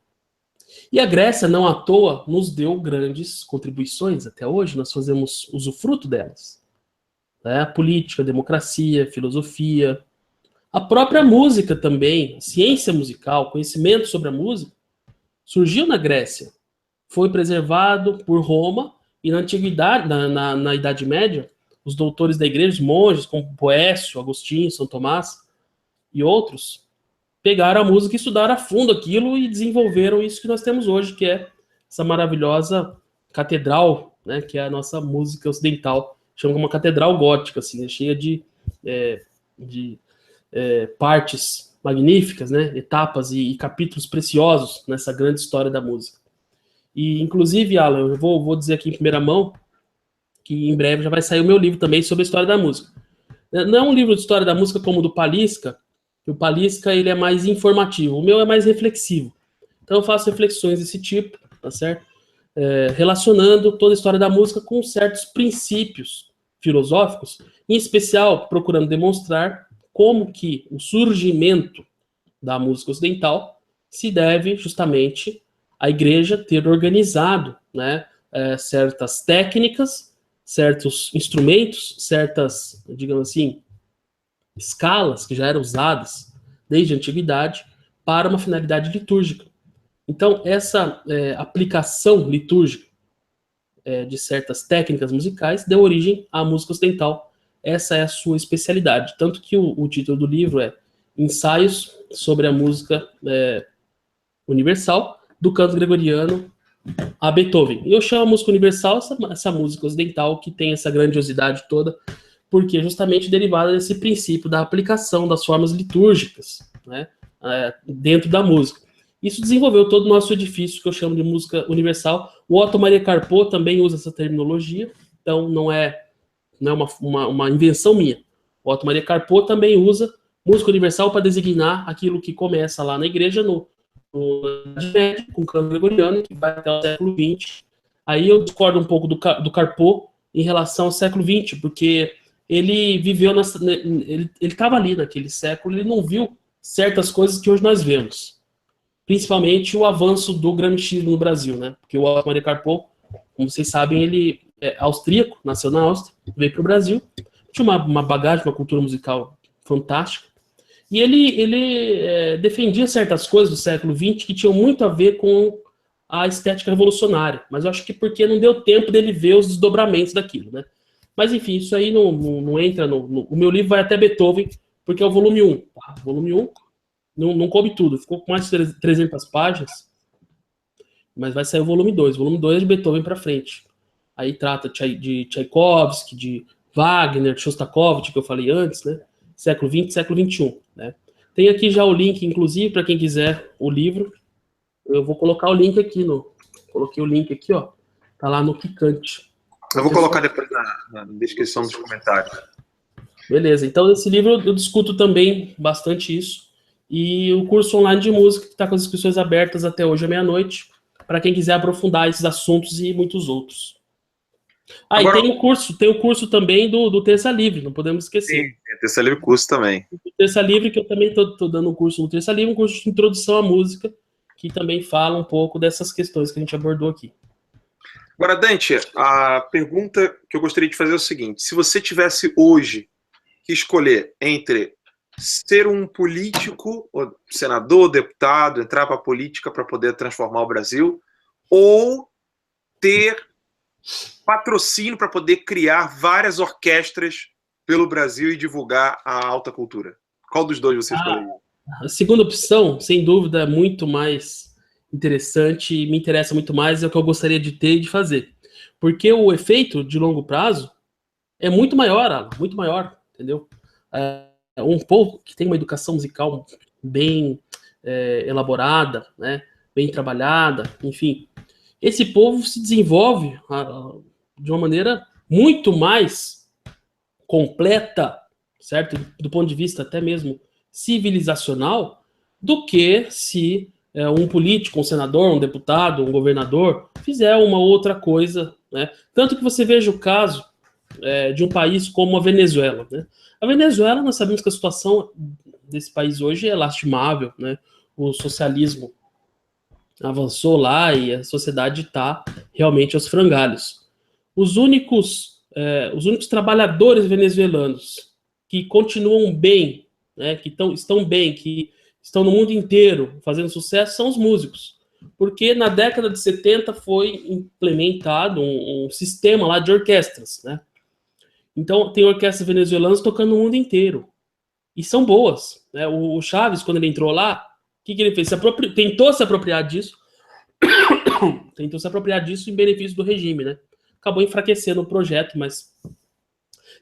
E a Grécia, não à toa, nos deu grandes contribuições até hoje, nós fazemos usufruto delas. Né? Política, democracia, filosofia, a própria música também, ciência musical, conhecimento sobre a música, surgiu na Grécia. Foi preservado por Roma e na antiguidade, na Idade Média, os doutores da igreja, os monges, como Boécio, Agostinho, São Tomás e outros, pegaram a música e estudaram a fundo aquilo e desenvolveram isso que nós temos hoje, que é essa maravilhosa catedral, né, que é a nossa música ocidental, chama uma catedral gótica, assim, né, cheia de partes magníficas, né, etapas e capítulos preciosos nessa grande história da música. E, inclusive, Alan, eu vou dizer aqui em primeira mão que em breve já vai sair o meu livro também sobre a história da música. Não é um livro de história da música como o do Palisca, que o Palisca ele é mais informativo, o meu é mais reflexivo. Então eu faço reflexões desse tipo, tá certo? Relacionando toda a história da música com certos princípios filosóficos, em especial procurando demonstrar como que o surgimento da música ocidental se deve justamente à igreja ter organizado, né, certas técnicas, certos instrumentos, certas, digamos assim, escalas que já eram usadas desde a antiguidade para uma finalidade litúrgica. Então, essa aplicação litúrgica de certas técnicas musicais deu origem à música ocidental. Essa é a sua especialidade. Tanto que o título do livro é Ensaios sobre a Música Universal, do canto gregoriano a Beethoven. E eu chamo a música universal essa música ocidental que tem essa grandiosidade toda, porque é justamente derivada desse princípio da aplicação das formas litúrgicas, né, dentro da música. Isso desenvolveu todo o nosso edifício, que eu chamo de música universal. O Otto Maria Carpo também usa essa terminologia, então não é uma invenção minha. O Otto Maria Carpo também usa música universal para designar aquilo que começa lá na igreja, com o canto gregoriano, que vai até o século XX. Aí eu discordo um pouco do Carpo em relação ao século XX, porque ele viveu, ele estava ali naquele século, ele não viu certas coisas que hoje nós vemos. Principalmente o avanço do gramscismo no Brasil, né? Porque o Otto Maria Carpo, como vocês sabem, ele é austríaco, nasceu na Áustria, veio para o Brasil, tinha uma bagagem, uma cultura musical fantástica, e ele defendia certas coisas do século XX que tinham muito a ver com a estética revolucionária, mas eu acho que porque não deu tempo dele ver os desdobramentos daquilo, né? Mas enfim, isso aí não entra o meu livro vai até Beethoven, porque é o volume 1. Tá? Volume 1 Não coube tudo, ficou com mais de 300 páginas, mas vai sair o volume 2. O volume 2 é de Beethoven para frente. Aí trata de Tchaikovsky, de Wagner, Shostakovich, que eu falei antes, né? Século XX, século XXI, né? Tem aqui já o link, inclusive, para quem quiser o livro. Eu vou colocar o link aqui Coloquei o link aqui, ó. Tá lá no Kikante. Eu vou colocar depois na descrição dos comentários. Beleza. Então, nesse livro eu discuto também bastante isso. E o curso online de música, que está com as inscrições abertas até hoje à meia-noite, para quem quiser aprofundar esses assuntos e muitos outros. Agora, e tem o curso também do Terça Livre, não podemos esquecer. Sim, tem Terça Livre curso também. O Terça Livre, que eu também estou dando um curso no Terça Livre, um curso de introdução à música, que também fala um pouco dessas questões que a gente abordou aqui. Agora, Dante, a pergunta que eu gostaria de fazer é o seguinte: se você tivesse hoje que escolher entre ser um político, senador, deputado, entrar para a política para poder transformar o Brasil, ou ter patrocínio para poder criar várias orquestras pelo Brasil e divulgar a alta cultura, qual dos dois você escolheria? A segunda opção, sem dúvida, é muito mais interessante e me interessa muito mais, é o que eu gostaria de ter e de fazer. Porque o efeito de longo prazo é muito maior, Alan, muito maior, entendeu? Um povo que tem uma educação musical bem elaborada, né, bem trabalhada, enfim, esse povo se desenvolve de uma maneira muito mais completa, certo? Do ponto de vista até mesmo civilizacional, do que se um político, um senador, um deputado, um governador fizer uma outra coisa, né? Tanto que você veja o caso de um país como a Venezuela, né? A Venezuela, nós sabemos que a situação desse país hoje é lastimável, né? O socialismo avançou lá e a sociedade está realmente aos frangalhos. Os únicos trabalhadores venezuelanos que continuam bem, né, que estão bem, que estão no mundo inteiro fazendo sucesso, são os músicos. Porque na década de 70 foi implementado um sistema lá de orquestras, né? Então, tem orquestras venezuelanas tocando no mundo inteiro. E são boas, né? O Chaves, quando ele entrou lá, o que ele fez? Tentou se apropriar disso. Tentou se apropriar disso em benefício do regime, né? Acabou enfraquecendo o projeto, mas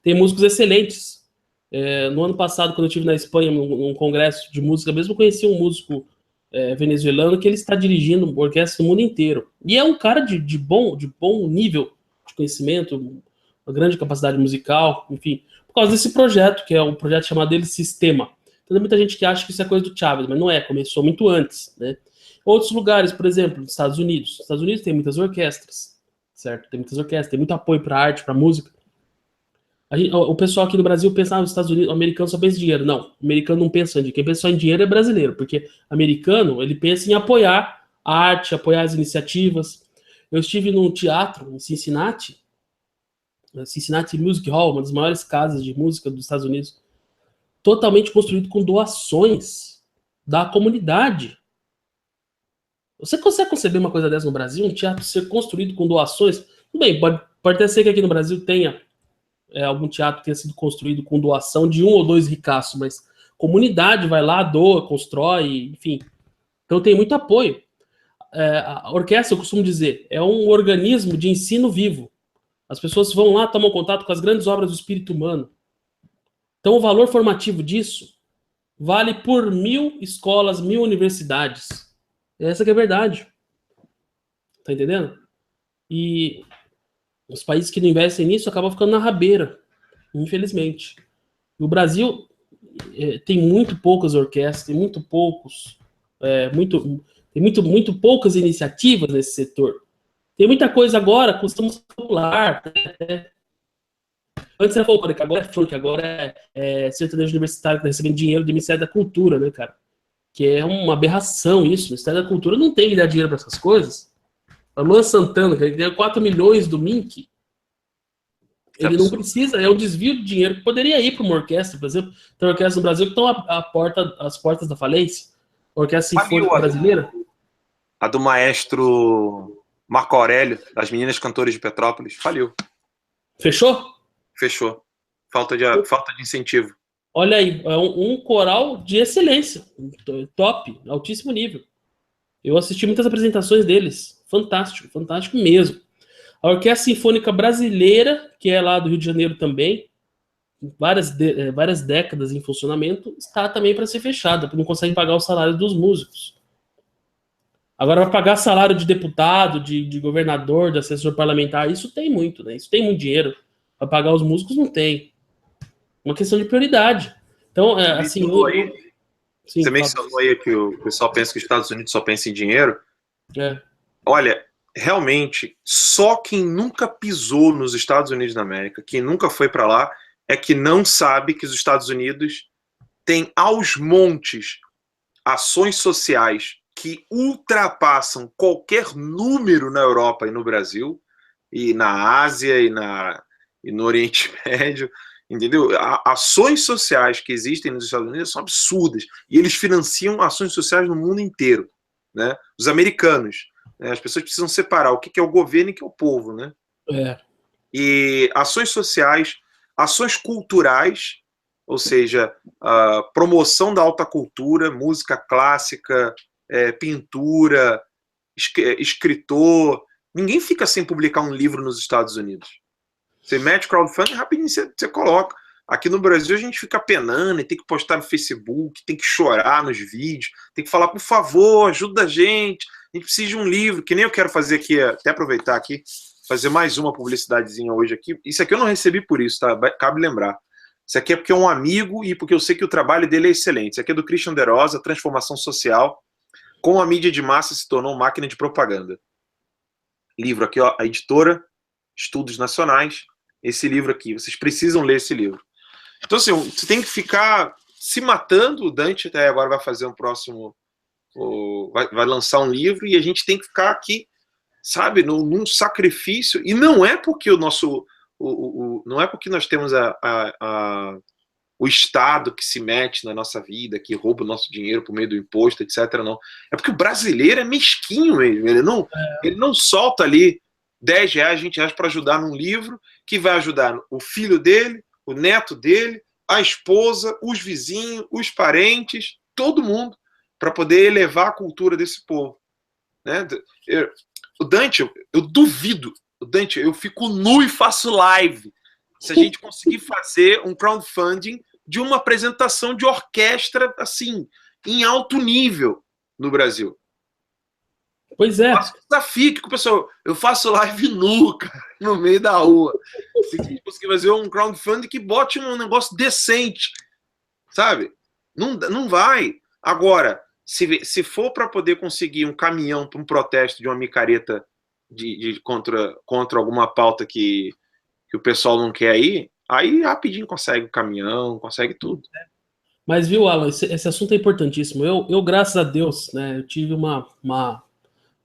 tem músicos excelentes. No ano passado, quando eu estive na Espanha, num congresso de música, mesmo conheci um músico venezuelano que ele está dirigindo orquestra no mundo inteiro. E é um cara de bom nível de conhecimento, uma grande capacidade musical, enfim, por causa desse projeto, que é um projeto chamado dele Sistema. Então, tem muita gente que acha que isso é coisa do Chávez, mas não é, começou muito antes, né? Outros lugares, por exemplo, nos Estados Unidos. Nos Estados Unidos tem muitas orquestras, certo? Tem muitas orquestras, tem muito apoio para arte, para música. O pessoal aqui no Brasil pensa, os Estados Unidos, o americano só pensa em dinheiro. Não, o americano não pensa em dinheiro. Quem pensa só em dinheiro é brasileiro, porque americano, ele pensa em apoiar a arte, apoiar as iniciativas. Eu estive num teatro em Cincinnati Music Hall, uma das maiores casas de música dos Estados Unidos, totalmente construído com doações da comunidade. Você consegue conceber uma coisa dessa no Brasil? Um teatro ser construído com doações? Tudo bem, pode até ser que aqui no Brasil tenha algum teatro que tenha sido construído com doação de um ou dois ricaços, mas comunidade vai lá, doa, constrói, enfim. Então tem muito apoio. A orquestra, eu costumo dizer, é um organismo de ensino vivo. As pessoas vão lá, tomam contato com as grandes obras do espírito humano. Então o valor formativo disso vale por 1000 escolas, 1000 universidades. Essa que é a verdade. Tá entendendo? E os países que não investem nisso acabam ficando na rabeira, infelizmente. O Brasil tem muito poucas orquestras, tem muito poucas iniciativas nesse setor. Tem muita coisa agora com música popular, né? Antes era folclórica, agora é funk, agora é sertanejo universitário que tá recebendo dinheiro do Ministério da Cultura, né, cara? Que é uma aberração isso. O Ministério da Cultura não tem que dar dinheiro para essas coisas. A Luan Santana, que ganha 4 milhões do Mink, ele não precisa, é um desvio de dinheiro que poderia ir para uma orquestra, por exemplo. Tem orquestras no Brasil que estão às portas da falência. A Orquestra Sinfônica Brasileira. A do maestro Marco Aurélio, das Meninas Cantoras de Petrópolis, faliu. Fechou? Fechou. Falta de incentivo. Olha aí, é um coral de excelência, top, altíssimo nível. Eu assisti muitas apresentações deles, fantástico, fantástico mesmo. A Orquestra Sinfônica Brasileira, que é lá do Rio de Janeiro também, várias décadas em funcionamento, está também para ser fechada, porque não conseguem pagar o salário dos músicos. Agora, vai pagar salário de deputado, de governador, de assessor parlamentar, isso tem muito, né? Isso tem muito dinheiro. Para pagar os músicos, não tem. Uma questão de prioridade. Então, assim... Sim, você mencionou aí que o pessoal pensa que os Estados Unidos só pensa em dinheiro. É. Olha, realmente, só quem nunca pisou nos Estados Unidos da América, quem nunca foi para lá, é que não sabe que os Estados Unidos têm aos montes ações sociais que ultrapassam qualquer número na Europa e no Brasil, e na Ásia e no Oriente Médio. Entendeu? Ações sociais que existem nos Estados Unidos são absurdas. E eles financiam ações sociais no mundo inteiro. Né? Os americanos. Né? As pessoas precisam separar o que é o governo e o que é o povo. Né? É. E ações sociais, ações culturais, ou seja, a promoção da alta cultura, música clássica, pintura, escritor. Ninguém fica sem publicar um livro nos Estados Unidos. Você mete crowdfunding, rapidinho você coloca. Aqui no Brasil a gente fica penando e tem que postar no Facebook, tem que chorar nos vídeos, tem que falar, por favor, ajuda a gente precisa de um livro, que nem eu quero fazer aqui, até aproveitar aqui, fazer mais uma publicidadezinha hoje aqui. Isso aqui eu não recebi por isso, tá? Cabe lembrar. Isso aqui é porque é um amigo e porque eu sei que o trabalho dele é excelente. Isso aqui é do Christian De Rosa, Transformação Social, como a mídia de massa se tornou máquina de propaganda. Livro aqui, ó, a editora Estudos Nacionais. Esse livro aqui, vocês precisam ler esse livro. Então, assim, você tem que ficar se matando. O Dante até agora vai fazer um próximo... vai lançar um livro e a gente tem que ficar aqui, sabe, num sacrifício. E não é porque o nosso... não é porque nós temos o Estado que se mete na nossa vida, que rouba o nosso dinheiro por meio do imposto, etc. Não. É porque o brasileiro é mesquinho mesmo. Ele não solta ali R$10, R$20 para ajudar num livro que vai ajudar o filho dele, o neto dele, a esposa, os vizinhos, os parentes, todo mundo, para poder elevar a cultura desse povo. Né? O Dante, eu duvido, o Dante, eu fico nu e faço live se a gente conseguir fazer um crowdfunding de uma apresentação de orquestra assim, em alto nível no Brasil. Pois é. Faço desafio que o pessoal, eu faço live nu, cara, no meio da rua. Se a gente conseguir fazer um crowdfunding que bote um negócio decente, sabe? Não vai. Agora, se for para poder conseguir um caminhão para um protesto de uma micareta contra alguma pauta que o pessoal não quer aí rapidinho consegue o caminhão, consegue tudo. Mas viu, Alan, esse assunto é importantíssimo. Eu graças a Deus, né, eu tive uma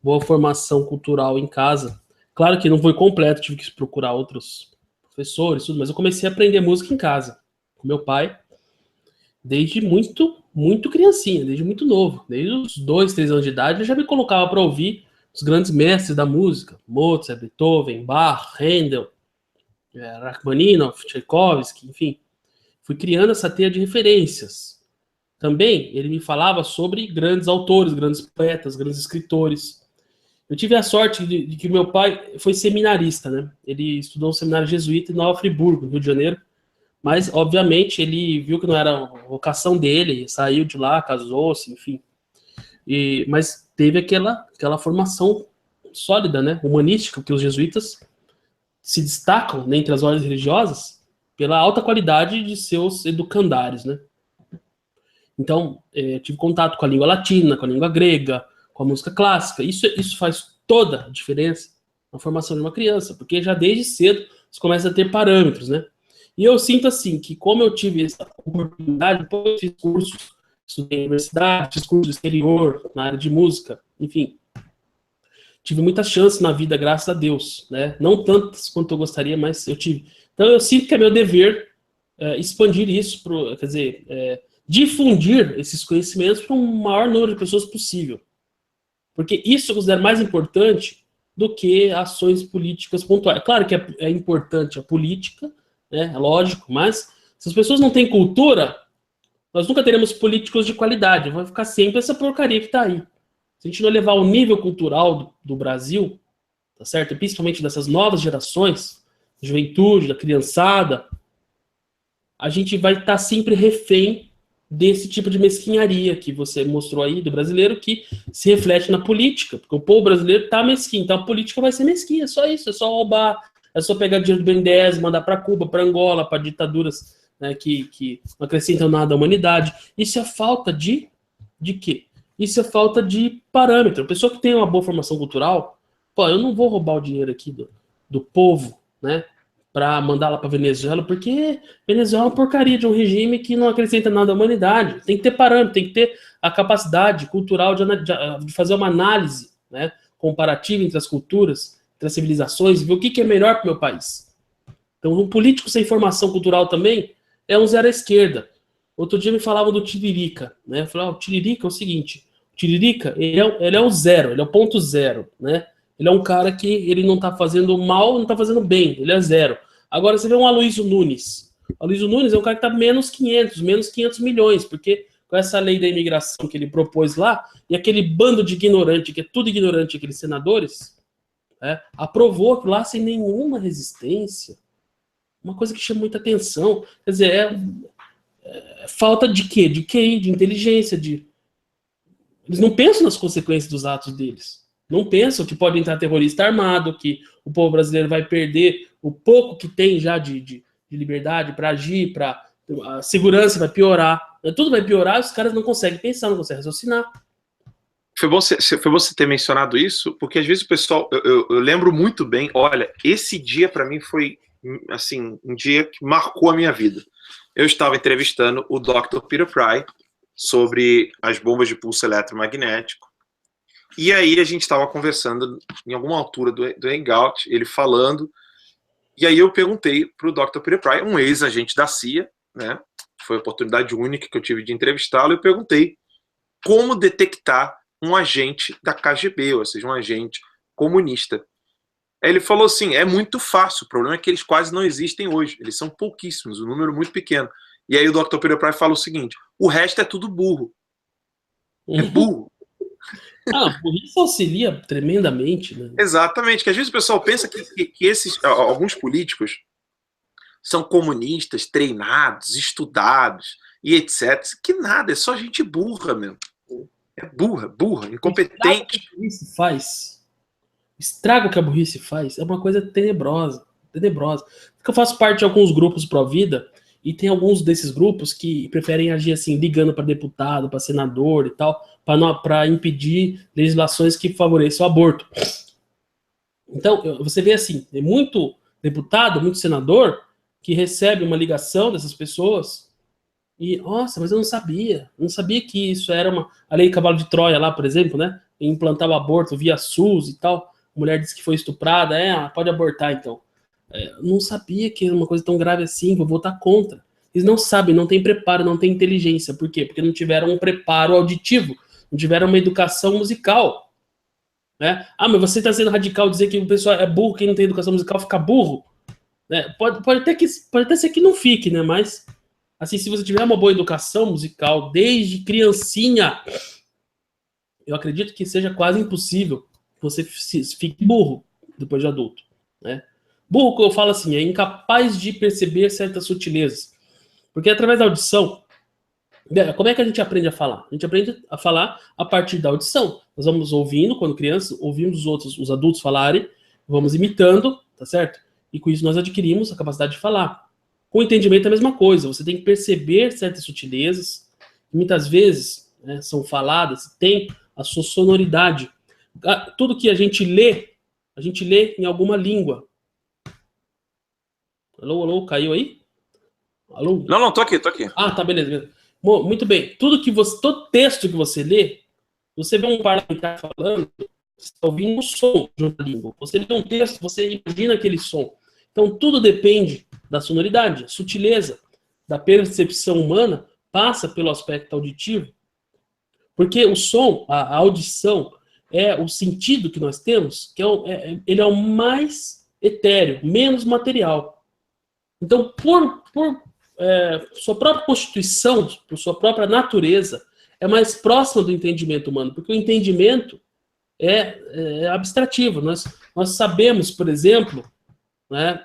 boa formação cultural em casa. Claro que não foi completo, tive que procurar outros professores, tudo, mas eu comecei a aprender música em casa, com meu pai, desde muito criancinha, desde muito novo. Desde os 2, 3 anos de idade, eu já me colocava para ouvir os grandes mestres da música, Mozart, Beethoven, Bach, Handel, Rachmaninoff, Tchaikovsky, enfim. Fui criando essa teia de referências. Também ele me falava sobre grandes autores, grandes poetas, grandes escritores. Eu tive a sorte de que meu pai foi seminarista, né? Ele estudou no seminário jesuíta em Nova Friburgo, no Rio de Janeiro. Mas, obviamente, ele viu que não era a vocação dele, saiu de lá, casou-se, enfim. Mas teve aquela formação sólida, né? Humanística, que os jesuítas se destacam entre as ordens religiosas pela alta qualidade de seus educandários, né? Então, tive contato com a língua latina, com a língua grega, com a música clássica. Isso faz toda a diferença na formação de uma criança, porque já desde cedo você começa a ter parâmetros, né? E eu sinto assim, que como eu tive essa oportunidade, depois eu fiz cursos, estudei na universidade, fiz curso exterior, na área de música, enfim. Tive muitas chances na vida, graças a Deus, né? Não tantas quanto eu gostaria, mas eu tive. Então eu sinto que é meu dever expandir isso, quer dizer, difundir esses conhecimentos para um maior número de pessoas possível. Porque isso eu considero mais importante do que ações políticas pontuais. Claro que é importante a política, né, é lógico, mas Se as pessoas não têm cultura, nós nunca teremos políticos de qualidade. Vai ficar sempre essa porcaria que está aí. Se a gente não levar o nível cultural do Brasil, tá certo? E principalmente dessas novas gerações, da juventude, da criançada, a gente vai estar sempre refém desse tipo de mesquinharia que você mostrou aí do brasileiro, que se reflete na política, porque o povo brasileiro tá mesquinho, então a política vai ser mesquinha, é só isso, é só roubar, é só pegar dinheiro do BNDES, mandar para Cuba, para Angola, para ditaduras, né, que não acrescentam nada à humanidade. Isso é falta de quê? Isso é falta de parâmetro. A pessoa que tem uma boa formação cultural, pô, eu não vou roubar o dinheiro aqui do povo, né, para mandar lá para Venezuela, porque Venezuela é uma porcaria de um regime que não acrescenta nada à humanidade. Tem que ter parâmetro, tem que ter a capacidade cultural de fazer uma análise, né, comparativa entre as culturas, entre as civilizações, e ver o que é melhor para o meu país. Então, um político sem formação cultural também é um zero à esquerda. Outro dia me falavam do Tiririca, né? Eu falava, o Tiririca é o seguinte, o Tiririca, ele é o zero, ele é o ponto zero, né? Ele é um cara que ele não tá fazendo mal, não tá fazendo bem, ele é zero. Agora você vê um Aloysio Nunes. O Aloysio Nunes é um cara que tá menos 500 milhões, porque com essa lei da imigração que ele propôs lá, e aquele bando de ignorante, que é tudo ignorante, aqueles senadores, aprovou lá sem nenhuma resistência. Uma coisa que chama muita atenção. Quer dizer, é falta de quê? De QI, de inteligência, Eles não pensam nas consequências dos atos deles. Não pensam que pode entrar terrorista armado, que o povo brasileiro vai perder o pouco que tem já de liberdade para agir, a segurança vai piorar. Tudo vai piorar e os caras não conseguem pensar, não conseguem raciocinar. Foi bom você ter mencionado isso, porque às vezes o pessoal... Eu lembro muito bem, olha, esse dia para mim foi assim, um dia que marcou a minha vida. Eu estava entrevistando o Dr. Peter Pry sobre as bombas de pulso eletromagnético. E aí a gente estava conversando em alguma altura do Hangout, ele falando, e aí eu perguntei para o Dr. Peter Pry, um ex-agente da CIA, né? Foi a oportunidade única que eu tive de entrevistá-lo, eu perguntei como detectar um agente da KGB, ou seja, um agente comunista. Aí ele falou assim, é muito fácil, o problema é que eles quase não existem hoje, eles são pouquíssimos, um número muito pequeno. E aí o Dr. Peter Pry fala o seguinte, o resto é tudo burro. É burro. Por isso auxilia tremendamente, né? Exatamente, que às vezes o pessoal pensa que alguns políticos são comunistas, treinados, estudados e etc. Que nada, é só gente burra mesmo. É burra, incompetente. O estrago que a burrice faz é uma coisa tenebrosa. Porque eu faço parte de alguns grupos pró-vida e tem alguns desses grupos que preferem agir assim, ligando para deputado, para senador e tal, para impedir legislações que favoreçam o aborto. Então, você vê assim, tem muito deputado, muito senador que recebe uma ligação dessas pessoas e, nossa, mas eu não sabia que isso era a lei Cavalo de Troia lá, por exemplo, né? Implantar o aborto via SUS e tal. A mulher disse que foi estuprada, pode abortar então. Não sabia que era uma coisa tão grave assim, vou votar contra. Eles não sabem, não têm preparo, não têm inteligência. Por quê? Porque não tiveram um preparo auditivo, não tiveram uma educação musical. Né? Mas você está sendo radical dizer que o pessoal é burro, quem não tem educação musical fica burro. Né? Pode até ser que não fique, né? Mas assim, se você tiver uma boa educação musical desde criancinha, eu acredito que seja quase impossível que você fique burro depois de adulto. Né? Burro, que eu falo assim, é incapaz de perceber certas sutilezas. Porque através da audição, como é que a gente aprende a falar? A gente aprende a falar a partir da audição. Nós vamos ouvindo, quando crianças, ouvimos os adultos falarem, vamos imitando, tá certo? E com isso nós adquirimos a capacidade de falar. Com o entendimento é a mesma coisa. Você tem que perceber certas sutilezas, que muitas vezes são faladas, tem a sua sonoridade. Tudo que a gente lê em alguma língua. Alô, caiu aí? Alô? Não, tô aqui. Tá, beleza. Muito bem. Todo texto que você lê, você vê um parlamentar falando, você está ouvindo um som de uma língua. Você lê um texto, você imagina aquele som. Então, tudo depende da sonoridade, sutileza, da percepção humana, passa pelo aspecto auditivo. Porque o som, a audição, é o sentido que nós temos, que ele é o mais etéreo, menos material. Então, por sua própria constituição, por sua própria natureza, é mais próxima do entendimento humano, porque o entendimento é abstrativo. Nós sabemos, por exemplo, né,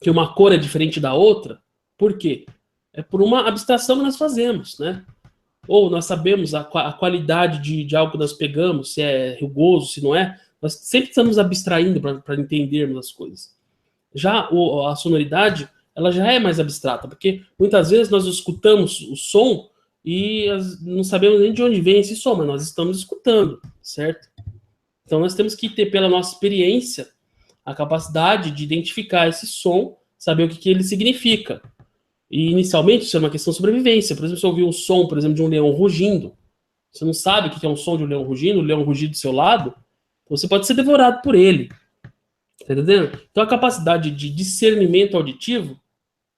que uma cor é diferente da outra. Por quê? É por uma abstração que nós fazemos, né? Ou nós sabemos a qualidade de algo que nós pegamos, se é rugoso, se não é. Nós sempre estamos abstraindo para entendermos as coisas. Já a sonoridade, ela já é mais abstrata, porque muitas vezes nós escutamos o som e não sabemos nem de onde vem esse som, mas nós estamos escutando, certo? Então nós temos que ter, pela nossa experiência, a capacidade de identificar esse som, saber o que ele significa. E inicialmente isso é uma questão de sobrevivência. Por exemplo, se você ouvir um som, por exemplo, de um leão rugindo, você não sabe o que é um som de um leão rugindo, o leão rugir do seu lado, você pode ser devorado por ele. Tá entendendo? Então a capacidade de discernimento auditivo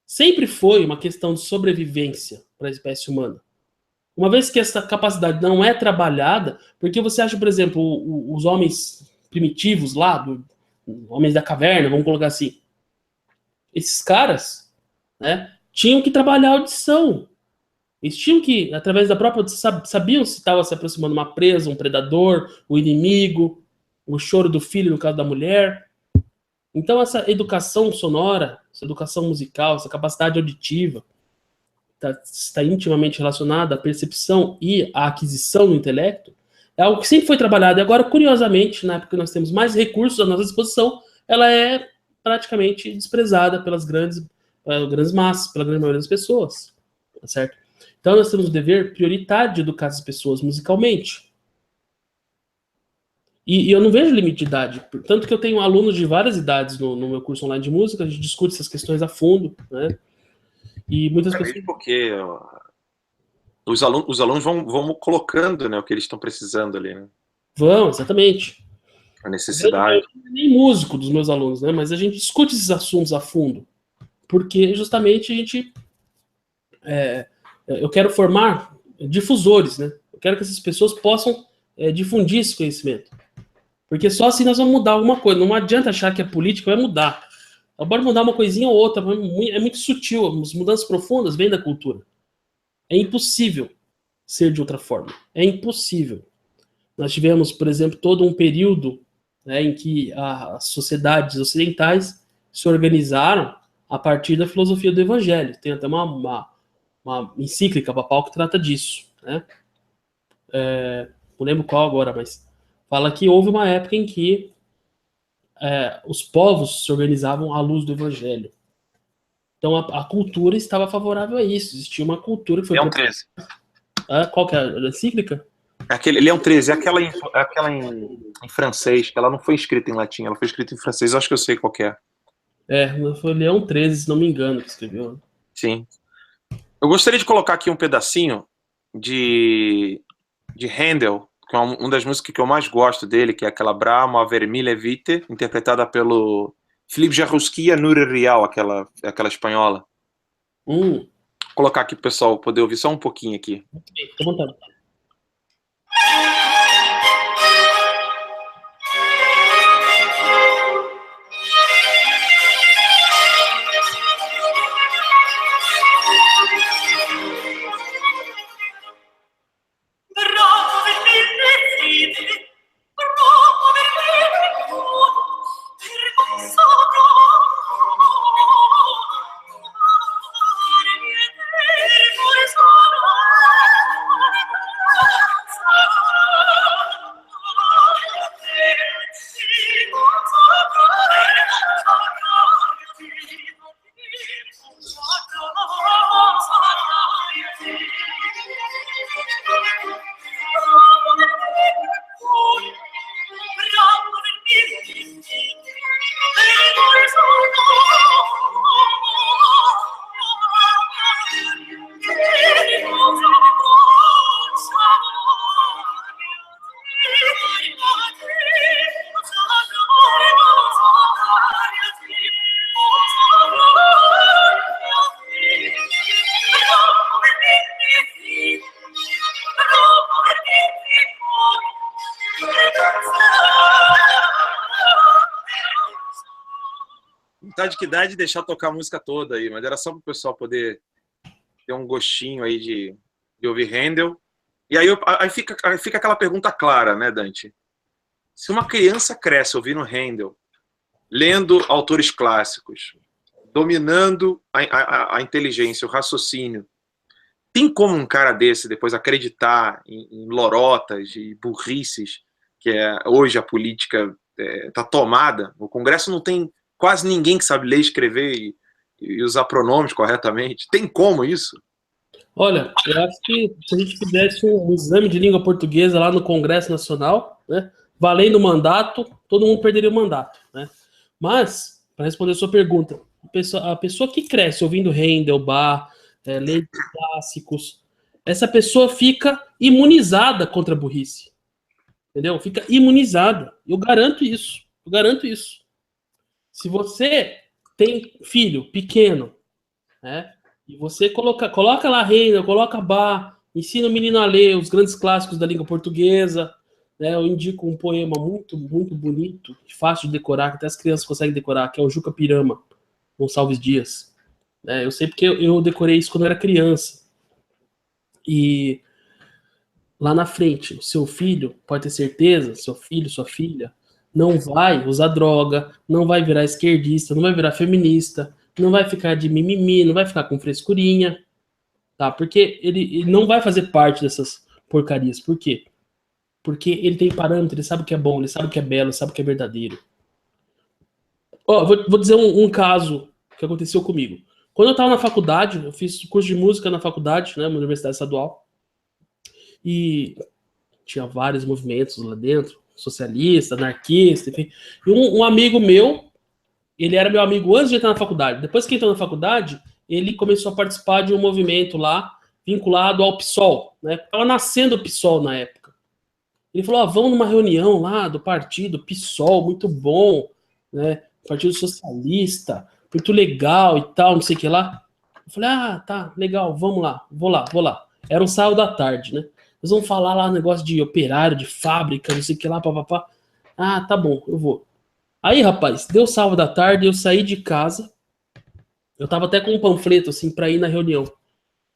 sempre foi uma questão de sobrevivência para a espécie humana. Uma vez que essa capacidade não é trabalhada, porque você acha, por exemplo, os homens primitivos lá, homens da caverna, vamos colocar assim, esses caras, né, tinham que trabalhar a audição. Eles tinham que, através da própria, sabiam se estava se aproximando uma presa, um predador, o inimigo, o choro do filho no caso da mulher. Então essa educação sonora, essa educação musical, essa capacidade auditiva está intimamente relacionada à percepção e à aquisição do intelecto, é algo que sempre foi trabalhado. E agora, curiosamente, na época que nós temos mais recursos à nossa disposição, ela é praticamente desprezada pelas grandes massas, pela grande maioria das pessoas. Tá certo? Então nós temos o dever prioritário de educar as pessoas musicalmente. E eu não vejo limite de idade. Tanto que eu tenho alunos de várias idades no meu curso online de música, a gente discute essas questões a fundo, né? E muitas pessoas... Porque os alunos vão colocando, né, o que eles estão precisando ali, né? Vão, exatamente. A necessidade. Eu não nem músico dos meus alunos, né? Mas a gente discute esses assuntos a fundo. Porque justamente a gente... eu quero formar difusores, né? Eu quero que essas pessoas possam difundir esse conhecimento. Porque só assim nós vamos mudar alguma coisa. Não adianta achar que a política vai mudar. Ela pode mudar uma coisinha ou outra, é muito sutil. As mudanças profundas vêm da cultura. É impossível ser de outra forma. É impossível. Nós tivemos, por exemplo, todo um período, né, em que as sociedades ocidentais se organizaram a partir da filosofia do Evangelho. Tem até uma encíclica papal que trata disso, né? Não lembro qual agora, mas fala que houve uma época em que os povos se organizavam à luz do Evangelho. Então a cultura estava favorável a isso. Existia uma cultura que foi... Leão 13. Qual que é a encíclica? Leão 13, aquela em francês, que ela não foi escrita em latim, ela foi escrita em francês, acho que eu sei qual que é. Foi Leão 13, se não me engano, que escreveu. Sim. Eu gostaria de colocar aqui um pedacinho de Handel, que é uma das músicas que eu mais gosto dele, que é aquela Brahma Vermille Vite, interpretada pelo Philippe Jarouski e a Núria Rial, aquela espanhola. Vou colocar aqui pro pessoal poder ouvir só um pouquinho aqui. Fica à vontade. que dá de deixar tocar a música toda aí, mas era só para o pessoal poder ter um gostinho aí de ouvir Handel. E aí fica aquela pergunta clara, né, Dante? Se uma criança cresce ouvindo Handel, lendo autores clássicos, dominando a inteligência, o raciocínio, tem como um cara desse depois acreditar em lorotas e burrices, que hoje a política está tomada? O Congresso não tem quase ninguém que sabe ler, escrever e usar pronomes corretamente. Tem como isso? Olha, eu acho que se a gente fizesse um exame de língua portuguesa lá no Congresso Nacional, né, valendo o mandato, todo mundo perderia o mandato, né? Mas, para responder a sua pergunta, a pessoa que cresce ouvindo Handel, Bach, lendo clássicos, essa pessoa fica imunizada contra a burrice. Entendeu? Fica imunizada. Eu garanto isso. Eu garanto isso. Se você tem filho pequeno, né? E você coloca lá Handel, coloca Bach, ensina o menino a ler os grandes clássicos da língua portuguesa, né? Eu indico um poema muito, muito bonito, fácil de decorar, que até as crianças conseguem decorar, que é o Juca Pirama, Gonçalves Dias. Eu sei porque eu decorei isso quando eu era criança. E lá na frente, o seu filho, pode ter certeza, seu filho, sua filha, não vai usar droga, não vai virar esquerdista, não vai virar feminista, não vai ficar de mimimi, não vai ficar com frescurinha, tá? Porque ele não vai fazer parte dessas porcarias. Por quê? Porque ele tem parâmetro, ele sabe o que é bom, ele sabe o que é belo, ele sabe o que é verdadeiro. Ó, vou dizer um caso que aconteceu comigo. Quando eu estava na faculdade, eu fiz curso de música na faculdade, né, na Universidade Estadual, e tinha vários movimentos lá dentro, socialista, anarquista, enfim. E um amigo meu, ele era meu amigo antes de entrar na faculdade. Depois que entrou na faculdade, ele começou a participar de um movimento lá, vinculado ao PSOL, né? Estava nascendo o PSOL na época. Ele falou, vamos numa reunião lá do partido PSOL, muito bom, né? Partido Socialista, muito legal e tal, não sei o que lá. Eu falei, tá, legal, vamos lá, vou lá. Era um sábado da tarde, né? Nós vamos falar lá negócio de operário, de fábrica, não sei o que lá, papapá. Tá bom, eu vou. Aí, rapaz, deu sábado da tarde, eu saí de casa. Eu tava até com um panfleto, assim, pra ir na reunião.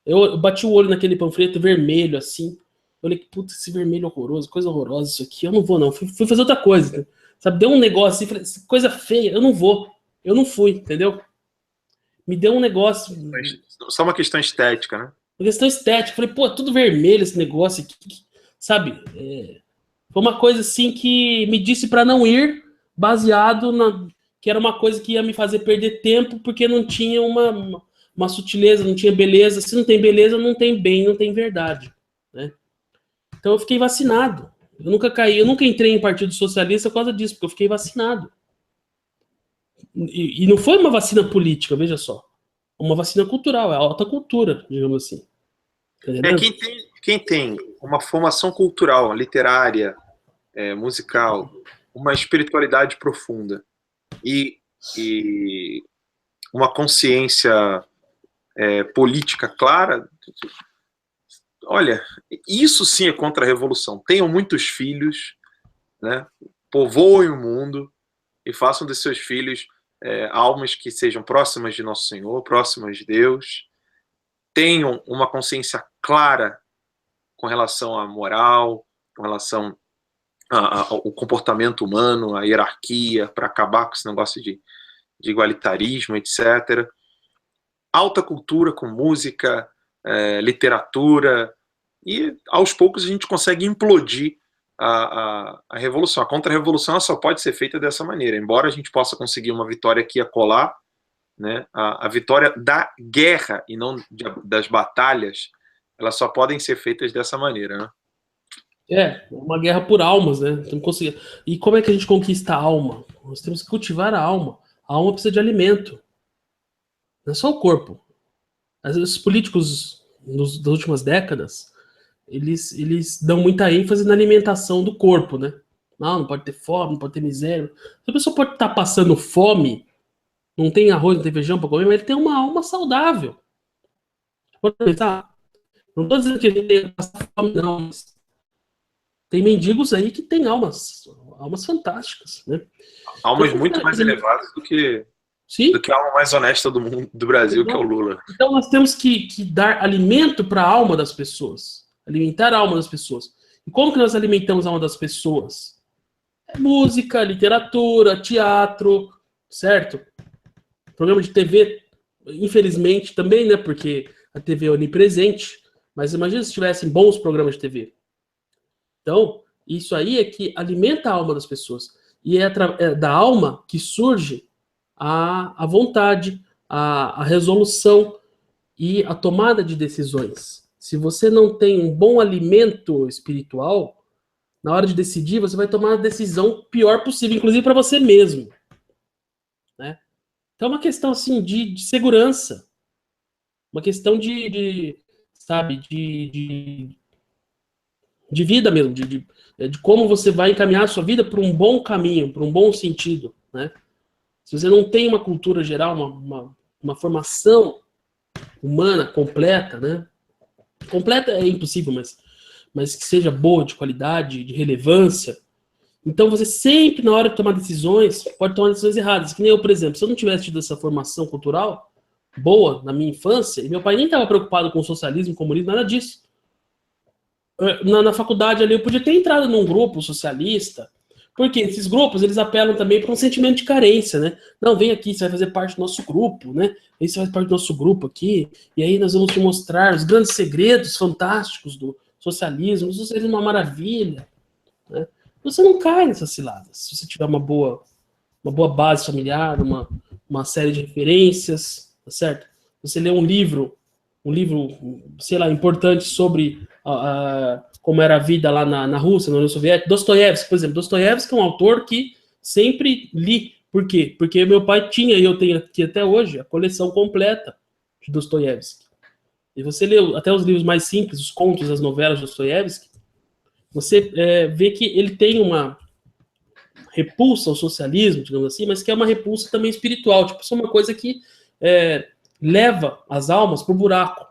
Eu bati o olho naquele panfleto vermelho, assim. Eu falei, puta, esse vermelho horroroso, coisa horrorosa isso aqui. Eu não vou, não. Fui fazer outra coisa. Né? Sabe, deu um negócio assim, falei, coisa feia, eu não vou. Eu não fui, entendeu? Me deu um negócio... Só uma questão estética, né? Uma questão estética. Falei, pô, tudo vermelho esse negócio aqui. Sabe? Foi uma coisa assim que me disse pra não ir, baseado que era uma coisa que ia me fazer perder tempo, porque não tinha uma sutileza, não tinha beleza. Se não tem beleza, não tem bem, não tem verdade. Né? Então eu fiquei vacinado. Eu nunca entrei em Partido Socialista por causa disso, porque eu fiquei vacinado. E não foi uma vacina política, veja só. Uma vacina cultural, é alta cultura, digamos assim. Quem tem uma formação cultural, literária, musical, uma espiritualidade profunda e uma consciência política clara, olha, isso sim é contra a revolução. Tenham muitos filhos, né? Povoem o mundo e façam de seus filhos almas que sejam próximas de Nosso Senhor, próximas de Deus. Tenham uma consciência clara com relação à moral, com relação ao comportamento humano, à hierarquia, para acabar com esse negócio de igualitarismo, etc. Alta cultura com música, literatura, e aos poucos a gente consegue implodir a revolução. A contra-revolução só pode ser feita dessa maneira, embora a gente possa conseguir uma vitória aqui e acolá, né? A vitória da guerra e não das batalhas, elas só podem ser feitas dessa maneira, né? Uma guerra por almas, né? E como é que a gente conquista a alma? Nós temos que cultivar a alma. A alma precisa de alimento. Não é só o corpo. Às vezes, os políticos das últimas décadas, eles dão muita ênfase na alimentação do corpo, né? Não pode ter fome, não pode ter miséria. A pessoa pode estar passando fome, não tem arroz, não tem feijão para comer, mas ele tem uma alma saudável. Pode pensar. Não estou dizendo que ele tem que passar fome, não, mas tem mendigos aí que têm almas fantásticas, né? Almas muito mais elevadas do que Sim. do que a alma mais honesta do mundo, do Brasil, que é o Lula. Então nós temos que dar alimento para a alma das pessoas. Alimentar a alma das pessoas. E como que nós alimentamos a alma das pessoas? É música, literatura, teatro, certo? Programa de TV, infelizmente, também, né? Porque a TV é onipresente. Mas imagina se tivessem bons programas de TV. Então, isso aí é que alimenta a alma das pessoas. E é da alma que surge a vontade, a resolução e a tomada de decisões. Se você não tem um bom alimento espiritual, na hora de decidir, você vai tomar a decisão pior possível, inclusive para você mesmo. Né? Então é uma questão assim de segurança. Uma questão sabe, de vida mesmo, de como você vai encaminhar a sua vida para um bom caminho, para um bom sentido, né? Se você não tem uma cultura geral, uma formação humana completa, né? Completa é impossível, mas que seja boa, de qualidade, de relevância. Então você sempre, na hora de tomar decisões, pode tomar decisões erradas. Que nem eu, por exemplo, se eu não tivesse tido essa formação cultural boa na minha infância, e meu pai nem estava preocupado com socialismo, comunismo, nada disso. Na faculdade ali eu podia ter entrado num grupo socialista, porque esses grupos eles apelam também para um sentimento de carência, né? Não, vem aqui, você vai fazer parte do nosso grupo, né? Aí você faz parte do nosso grupo aqui, e aí nós vamos te mostrar os grandes segredos fantásticos do socialismo. O socialismo é uma maravilha, né? Você não cai nessas ciladas, se você tiver uma boa base familiar, uma série de referências, tá certo? Você lê um livro, sei lá, importante sobre como era a vida lá na Rússia, na União Soviética. Dostoiévski, por exemplo. Dostoiévski é um autor que sempre li. Por quê? Porque meu pai tinha, e eu tenho aqui até hoje, a coleção completa de Dostoiévski. E você lê até os livros mais simples, os contos, as novelas de Dostoiévski, você vê que ele tem uma repulsa ao socialismo, digamos assim, mas que é uma repulsa também espiritual. Tipo, isso é uma coisa que leva as almas para o buraco.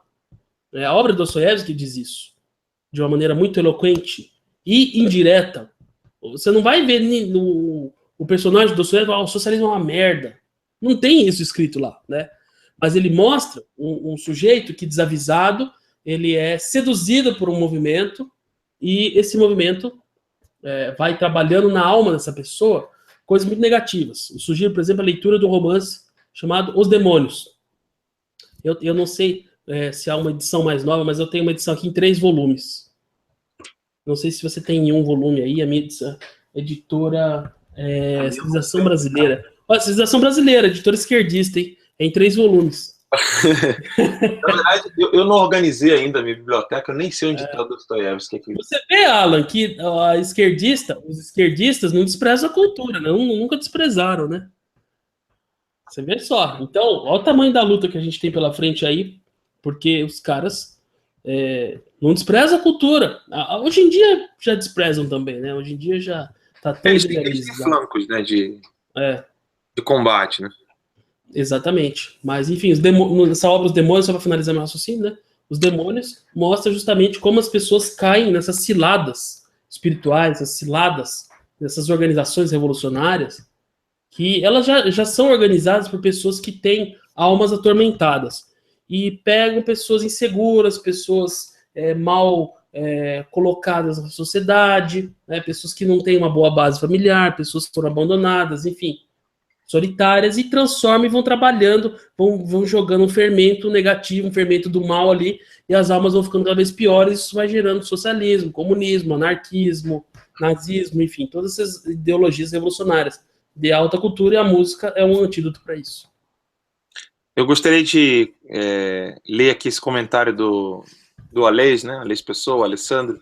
A obra de Dostoiévski diz isso de uma maneira muito eloquente e indireta. Você não vai ver o personagem do Dostoiévski, o socialismo é uma merda. Não tem isso escrito lá, né? Mas ele mostra um sujeito que, desavisado, ele é seduzido por um movimento e esse movimento vai trabalhando na alma dessa pessoa coisas muito negativas. Eu sugiro, por exemplo, a leitura de um romance chamado Os Demônios. Eu não sei se há uma edição mais nova, mas eu tenho uma edição aqui em 3 volumes. Não sei se você tem em um volume aí, a minha editora Civilização Brasileira. Olha, Civilização Brasileira, editora esquerdista, hein? É em 3 volumes. Na verdade, eu não organizei ainda a minha biblioteca, eu nem sei onde está o Dostoiévski aqui. Você vê, Alan, que os esquerdistas não desprezam a cultura, né? Nunca desprezaram, né? Você vê só. Então, olha o tamanho da luta que a gente tem pela frente aí, porque os caras não desprezam a cultura. Hoje em dia já desprezam também, né? Hoje em dia já tá tão eles têm flancos, né, de combate, né? Exatamente. Mas, enfim, nessa obra Os Demônios, só para finalizar meu raciocínio, né? Os Demônios mostra justamente como as pessoas caem nessas ciladas espirituais, essas ciladas, nessas organizações revolucionárias, que elas já são organizadas por pessoas que têm almas atormentadas e pegam pessoas inseguras, pessoas mal colocadas na sociedade, né? Pessoas que não têm uma boa base familiar, pessoas que foram abandonadas, enfim, solitárias, e transformam e vão trabalhando, vão jogando um fermento negativo, um fermento do mal ali, e as almas vão ficando cada vez piores, e isso vai gerando socialismo, comunismo, anarquismo, nazismo, enfim, todas essas ideologias revolucionárias de alta cultura, e a música é um antídoto para isso. Eu gostaria de ler aqui esse comentário do Alês, né? Alês Pessoa, Alessandro,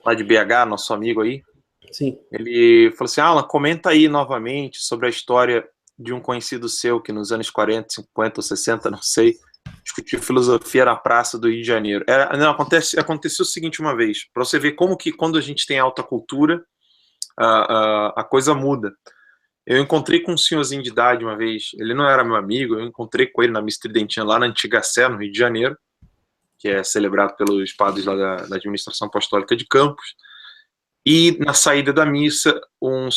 lá de BH, nosso amigo aí. Sim. Ele falou assim: Alan, comenta aí novamente sobre a história de um conhecido seu que nos anos 40, 50 ou 60, não sei, discutiu filosofia na praça do Rio de Janeiro. Aconteceu o seguinte uma vez, para você ver como que quando a gente tem alta cultura, a coisa muda. Eu encontrei com um senhorzinho de idade uma vez, ele não era meu amigo, eu encontrei com ele na Missa Tridentina lá na Antiga Sé, no Rio de Janeiro, que é celebrado pelos padres lá da administração apostólica de Campos. E na saída da missa, um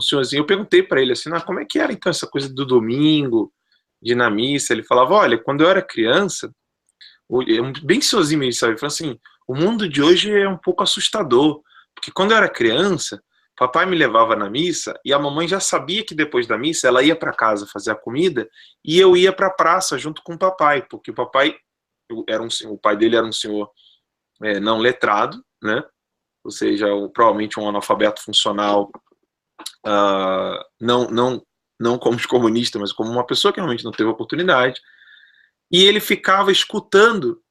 senhorzinho, eu perguntei para ele assim, como é que era então essa coisa do domingo, de ir na missa, ele falava, olha, quando eu era criança, bem sozinho mesmo, sabe? Ele falou assim, o mundo de hoje é um pouco assustador, porque quando eu era criança, papai me levava na missa e a mamãe já sabia que depois da missa ela ia para casa fazer a comida e eu ia para a praça junto com o papai, porque o papai o pai dele era um senhor não letrado, né? Ou seja, provavelmente um analfabeto funcional, não como os comunistas, mas como uma pessoa que realmente não teve oportunidade. E ele ficava escutando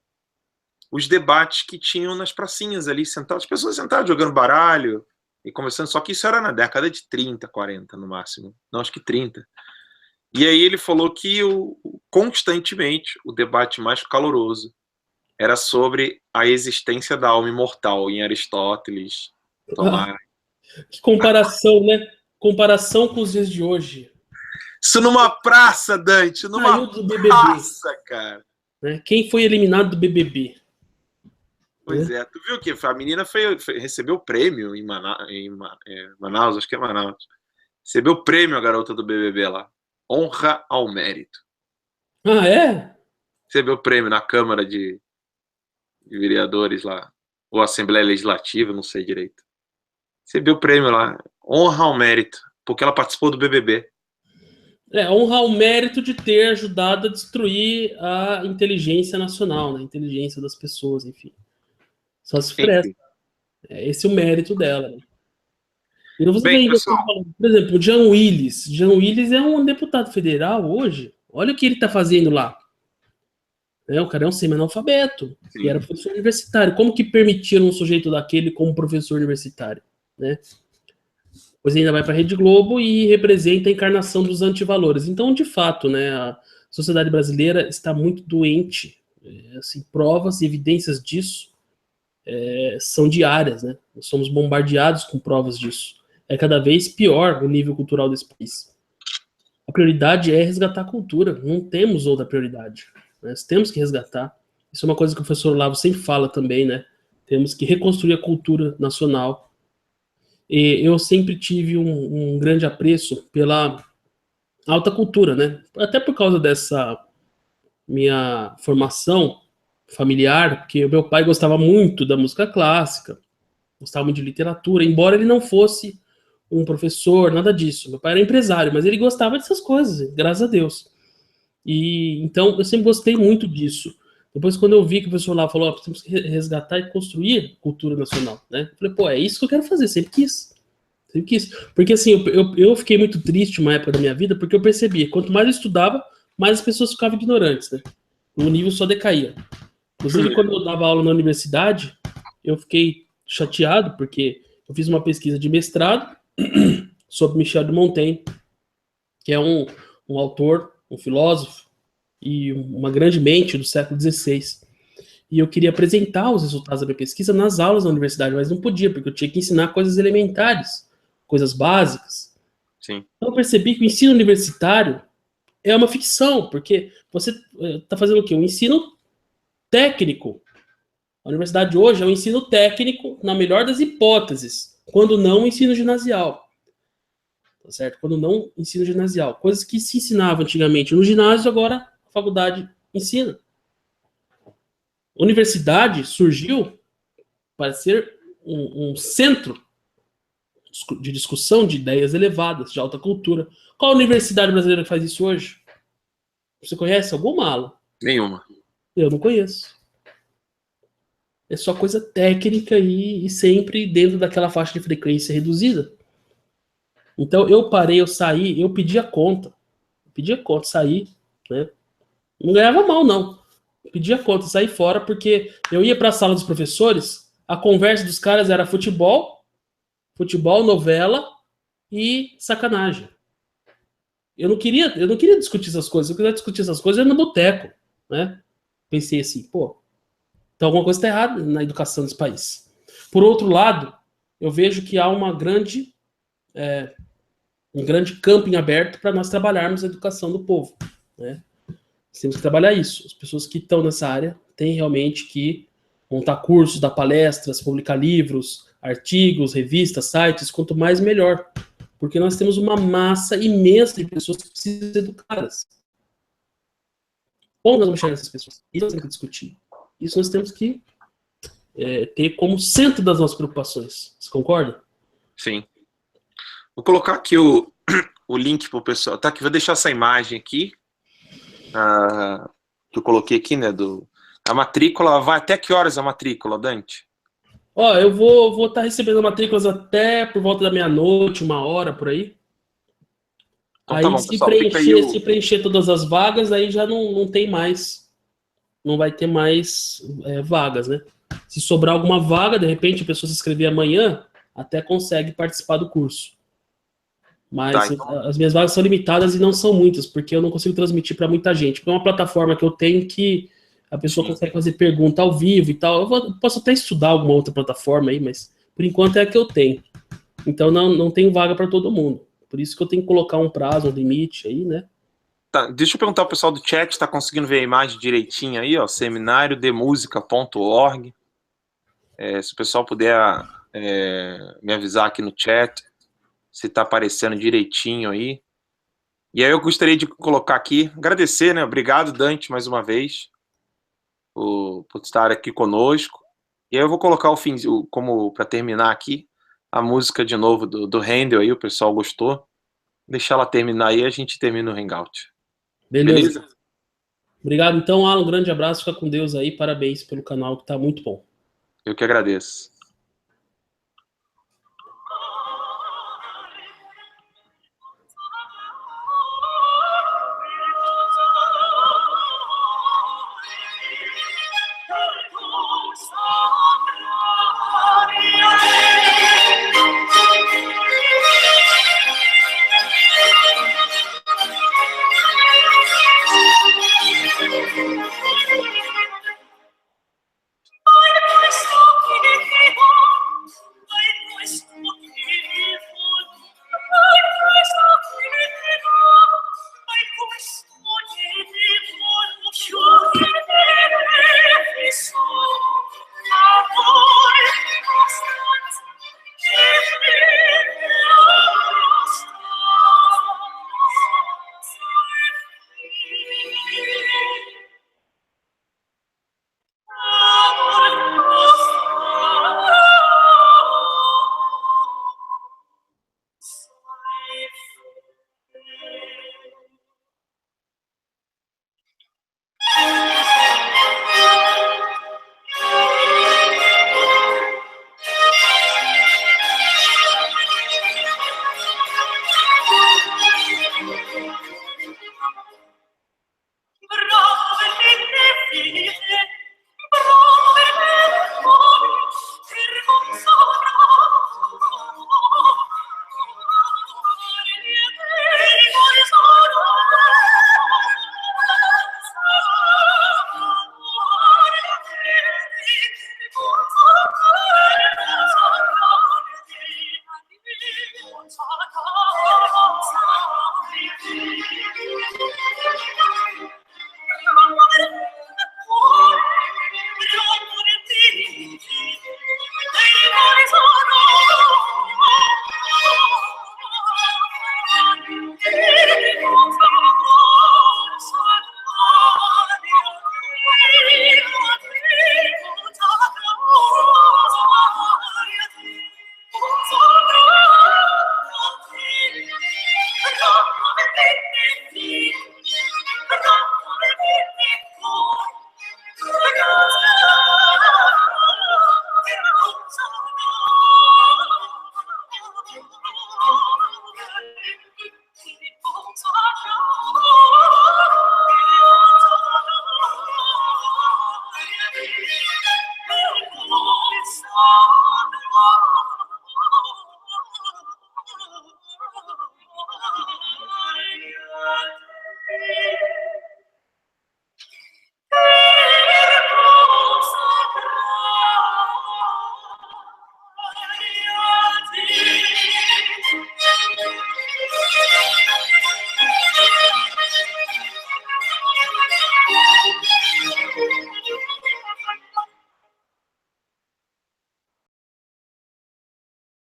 os debates que tinham nas pracinhas ali, sentadas, as pessoas sentadas jogando baralho e conversando, só que isso era na década de 30, 40 no máximo, não, acho que 30. E aí ele falou que constantemente o debate mais caloroso era sobre a existência da alma imortal, em Aristóteles, Tomás. Que comparação, né? Comparação com os dias de hoje. Isso numa praça, Dante, numa praça, cara. Né? Quem foi eliminado do BBB? Pois é, tu viu que a menina recebeu o prêmio em Manaus, acho que é Manaus. Recebeu o prêmio a garota do BBB lá. Honra ao mérito. Ah, é? Recebeu o prêmio na Câmara de Vereadores lá, ou Assembleia Legislativa, não sei direito. Recebeu o prêmio lá, honra ao mérito, porque ela participou do BBB. Honra ao mérito de ter ajudado a destruir a inteligência nacional, né? A inteligência das pessoas, enfim. Só se presta. Esse é o mérito dela. Né? E você Bem, vê, pessoal, por exemplo, o Jean Willis. Jean Willis é um deputado federal hoje. Olha o que ele está fazendo lá. O cara é um semi-analfabeto. E era professor universitário. Como que permitiram um sujeito daquele como professor universitário? Né? Pois ainda vai para a Rede Globo e representa a encarnação dos antivalores. Então, de fato, né, a sociedade brasileira está muito doente. Assim, provas e evidências disso são diárias. Né? Nós somos bombardeados com provas disso. É cada vez pior o nível cultural desse país. A prioridade é resgatar a cultura. Não temos outra prioridade. Nós temos que resgatar. Isso é uma coisa que o professor Olavo sempre fala também, né? Temos que reconstruir a cultura nacional. E eu sempre tive um grande apreço pela alta cultura, né? Até por causa dessa minha formação familiar, porque o meu pai gostava muito da música clássica, gostava muito de literatura, embora ele não fosse um professor, nada disso. Meu pai era empresário, mas ele gostava dessas coisas, graças a Deus. E então eu sempre gostei muito disso. Depois, quando eu vi que o professor lá falou, temos que resgatar e construir cultura nacional, né? Eu falei, pô, é isso que eu quero fazer, sempre quis. Sempre quis. Porque assim, eu fiquei muito triste uma época da minha vida, porque eu percebia, quanto mais eu estudava, mais as pessoas ficavam ignorantes, né? O nível só decaía. Inclusive, quando eu dava aula na universidade, eu fiquei chateado, porque eu fiz uma pesquisa de mestrado sobre Michel de Montaigne, que é um autor, um filósofo e uma grande mente do século XVI. E eu queria apresentar os resultados da minha pesquisa nas aulas da universidade, mas não podia, porque eu tinha que ensinar coisas elementares, coisas básicas. Sim. Então eu percebi que o ensino universitário é uma ficção, porque você está fazendo o quê? Um ensino técnico. A universidade hoje é um ensino técnico, na melhor das hipóteses, quando não ensino ginasial. Tá certo? Quando não ensino ginasial. Coisas que se ensinavam antigamente no ginásio, agora a faculdade ensina. A universidade surgiu para ser um centro de discussão de ideias elevadas, de alta cultura. Qual universidade brasileira que faz isso hoje? Você conhece alguma, Alan? Nenhuma. Eu não conheço. É só coisa técnica e sempre dentro daquela faixa de frequência reduzida. Então eu parei, eu saí, eu pedi a conta. Saí, né? Não ganhava mal, não. Eu pedi a conta, saí fora, porque eu ia para a sala dos professores, a conversa dos caras era futebol, novela e sacanagem. Eu não queria discutir essas coisas. Eu queria discutir essas coisas no boteco, né? Pensei assim, pô, então alguma coisa está errada na educação desse país. Por outro lado, eu vejo que há um grande campo em aberto para nós trabalharmos a educação do povo, né? Temos que trabalhar isso. As pessoas que estão nessa área têm realmente que montar cursos, dar palestras, publicar livros, artigos, revistas, sites, quanto mais melhor. Porque nós temos uma massa imensa de pessoas que precisam ser educadas. Como nós vamos chegar nessas pessoas? Isso nós temos que discutir. Isso nós temos que ter como centro das nossas preocupações. Você concorda? Sim. Vou colocar aqui o link para o pessoal. Tá aqui, vou deixar essa imagem aqui. Que eu coloquei aqui, né? A matrícula. Vai até que horas a matrícula, Dante? Ó, eu vou estar recebendo matrículas até por volta da meia-noite, 1 hora, por aí. Então Aí, tá bom, se pessoal. Fica aí se preencher todas as vagas, aí já não tem mais. Não vai ter mais vagas, né? Se sobrar alguma vaga, de repente a pessoa se inscrever amanhã, até consegue participar do curso. Mas Tá, então... as minhas vagas são limitadas e não são muitas, porque eu não consigo transmitir para muita gente. Porque é uma plataforma que eu tenho que a pessoa consegue fazer pergunta ao vivo e tal. Posso até estudar alguma outra plataforma aí, mas por enquanto é a que eu tenho. Então não tem vaga para todo mundo. Por isso que eu tenho que colocar um prazo, um limite aí, né? Tá, deixa eu perguntar ao pessoal do chat, tá conseguindo ver a imagem direitinho aí, ó, seminariodemusica.org. Se o pessoal puder me avisar aqui no chat se tá aparecendo direitinho aí. E aí eu gostaria de colocar aqui, agradecer, né? Obrigado, Dante, mais uma vez, por estar aqui conosco. E aí eu vou colocar como para terminar aqui, a música de novo do Handel aí, o pessoal gostou. Deixar ela terminar aí, a gente termina o Hangout. Beleza? Beleza? Obrigado, então, Alan. Um grande abraço. Fica com Deus aí. Parabéns pelo canal, que tá muito bom. Eu que agradeço.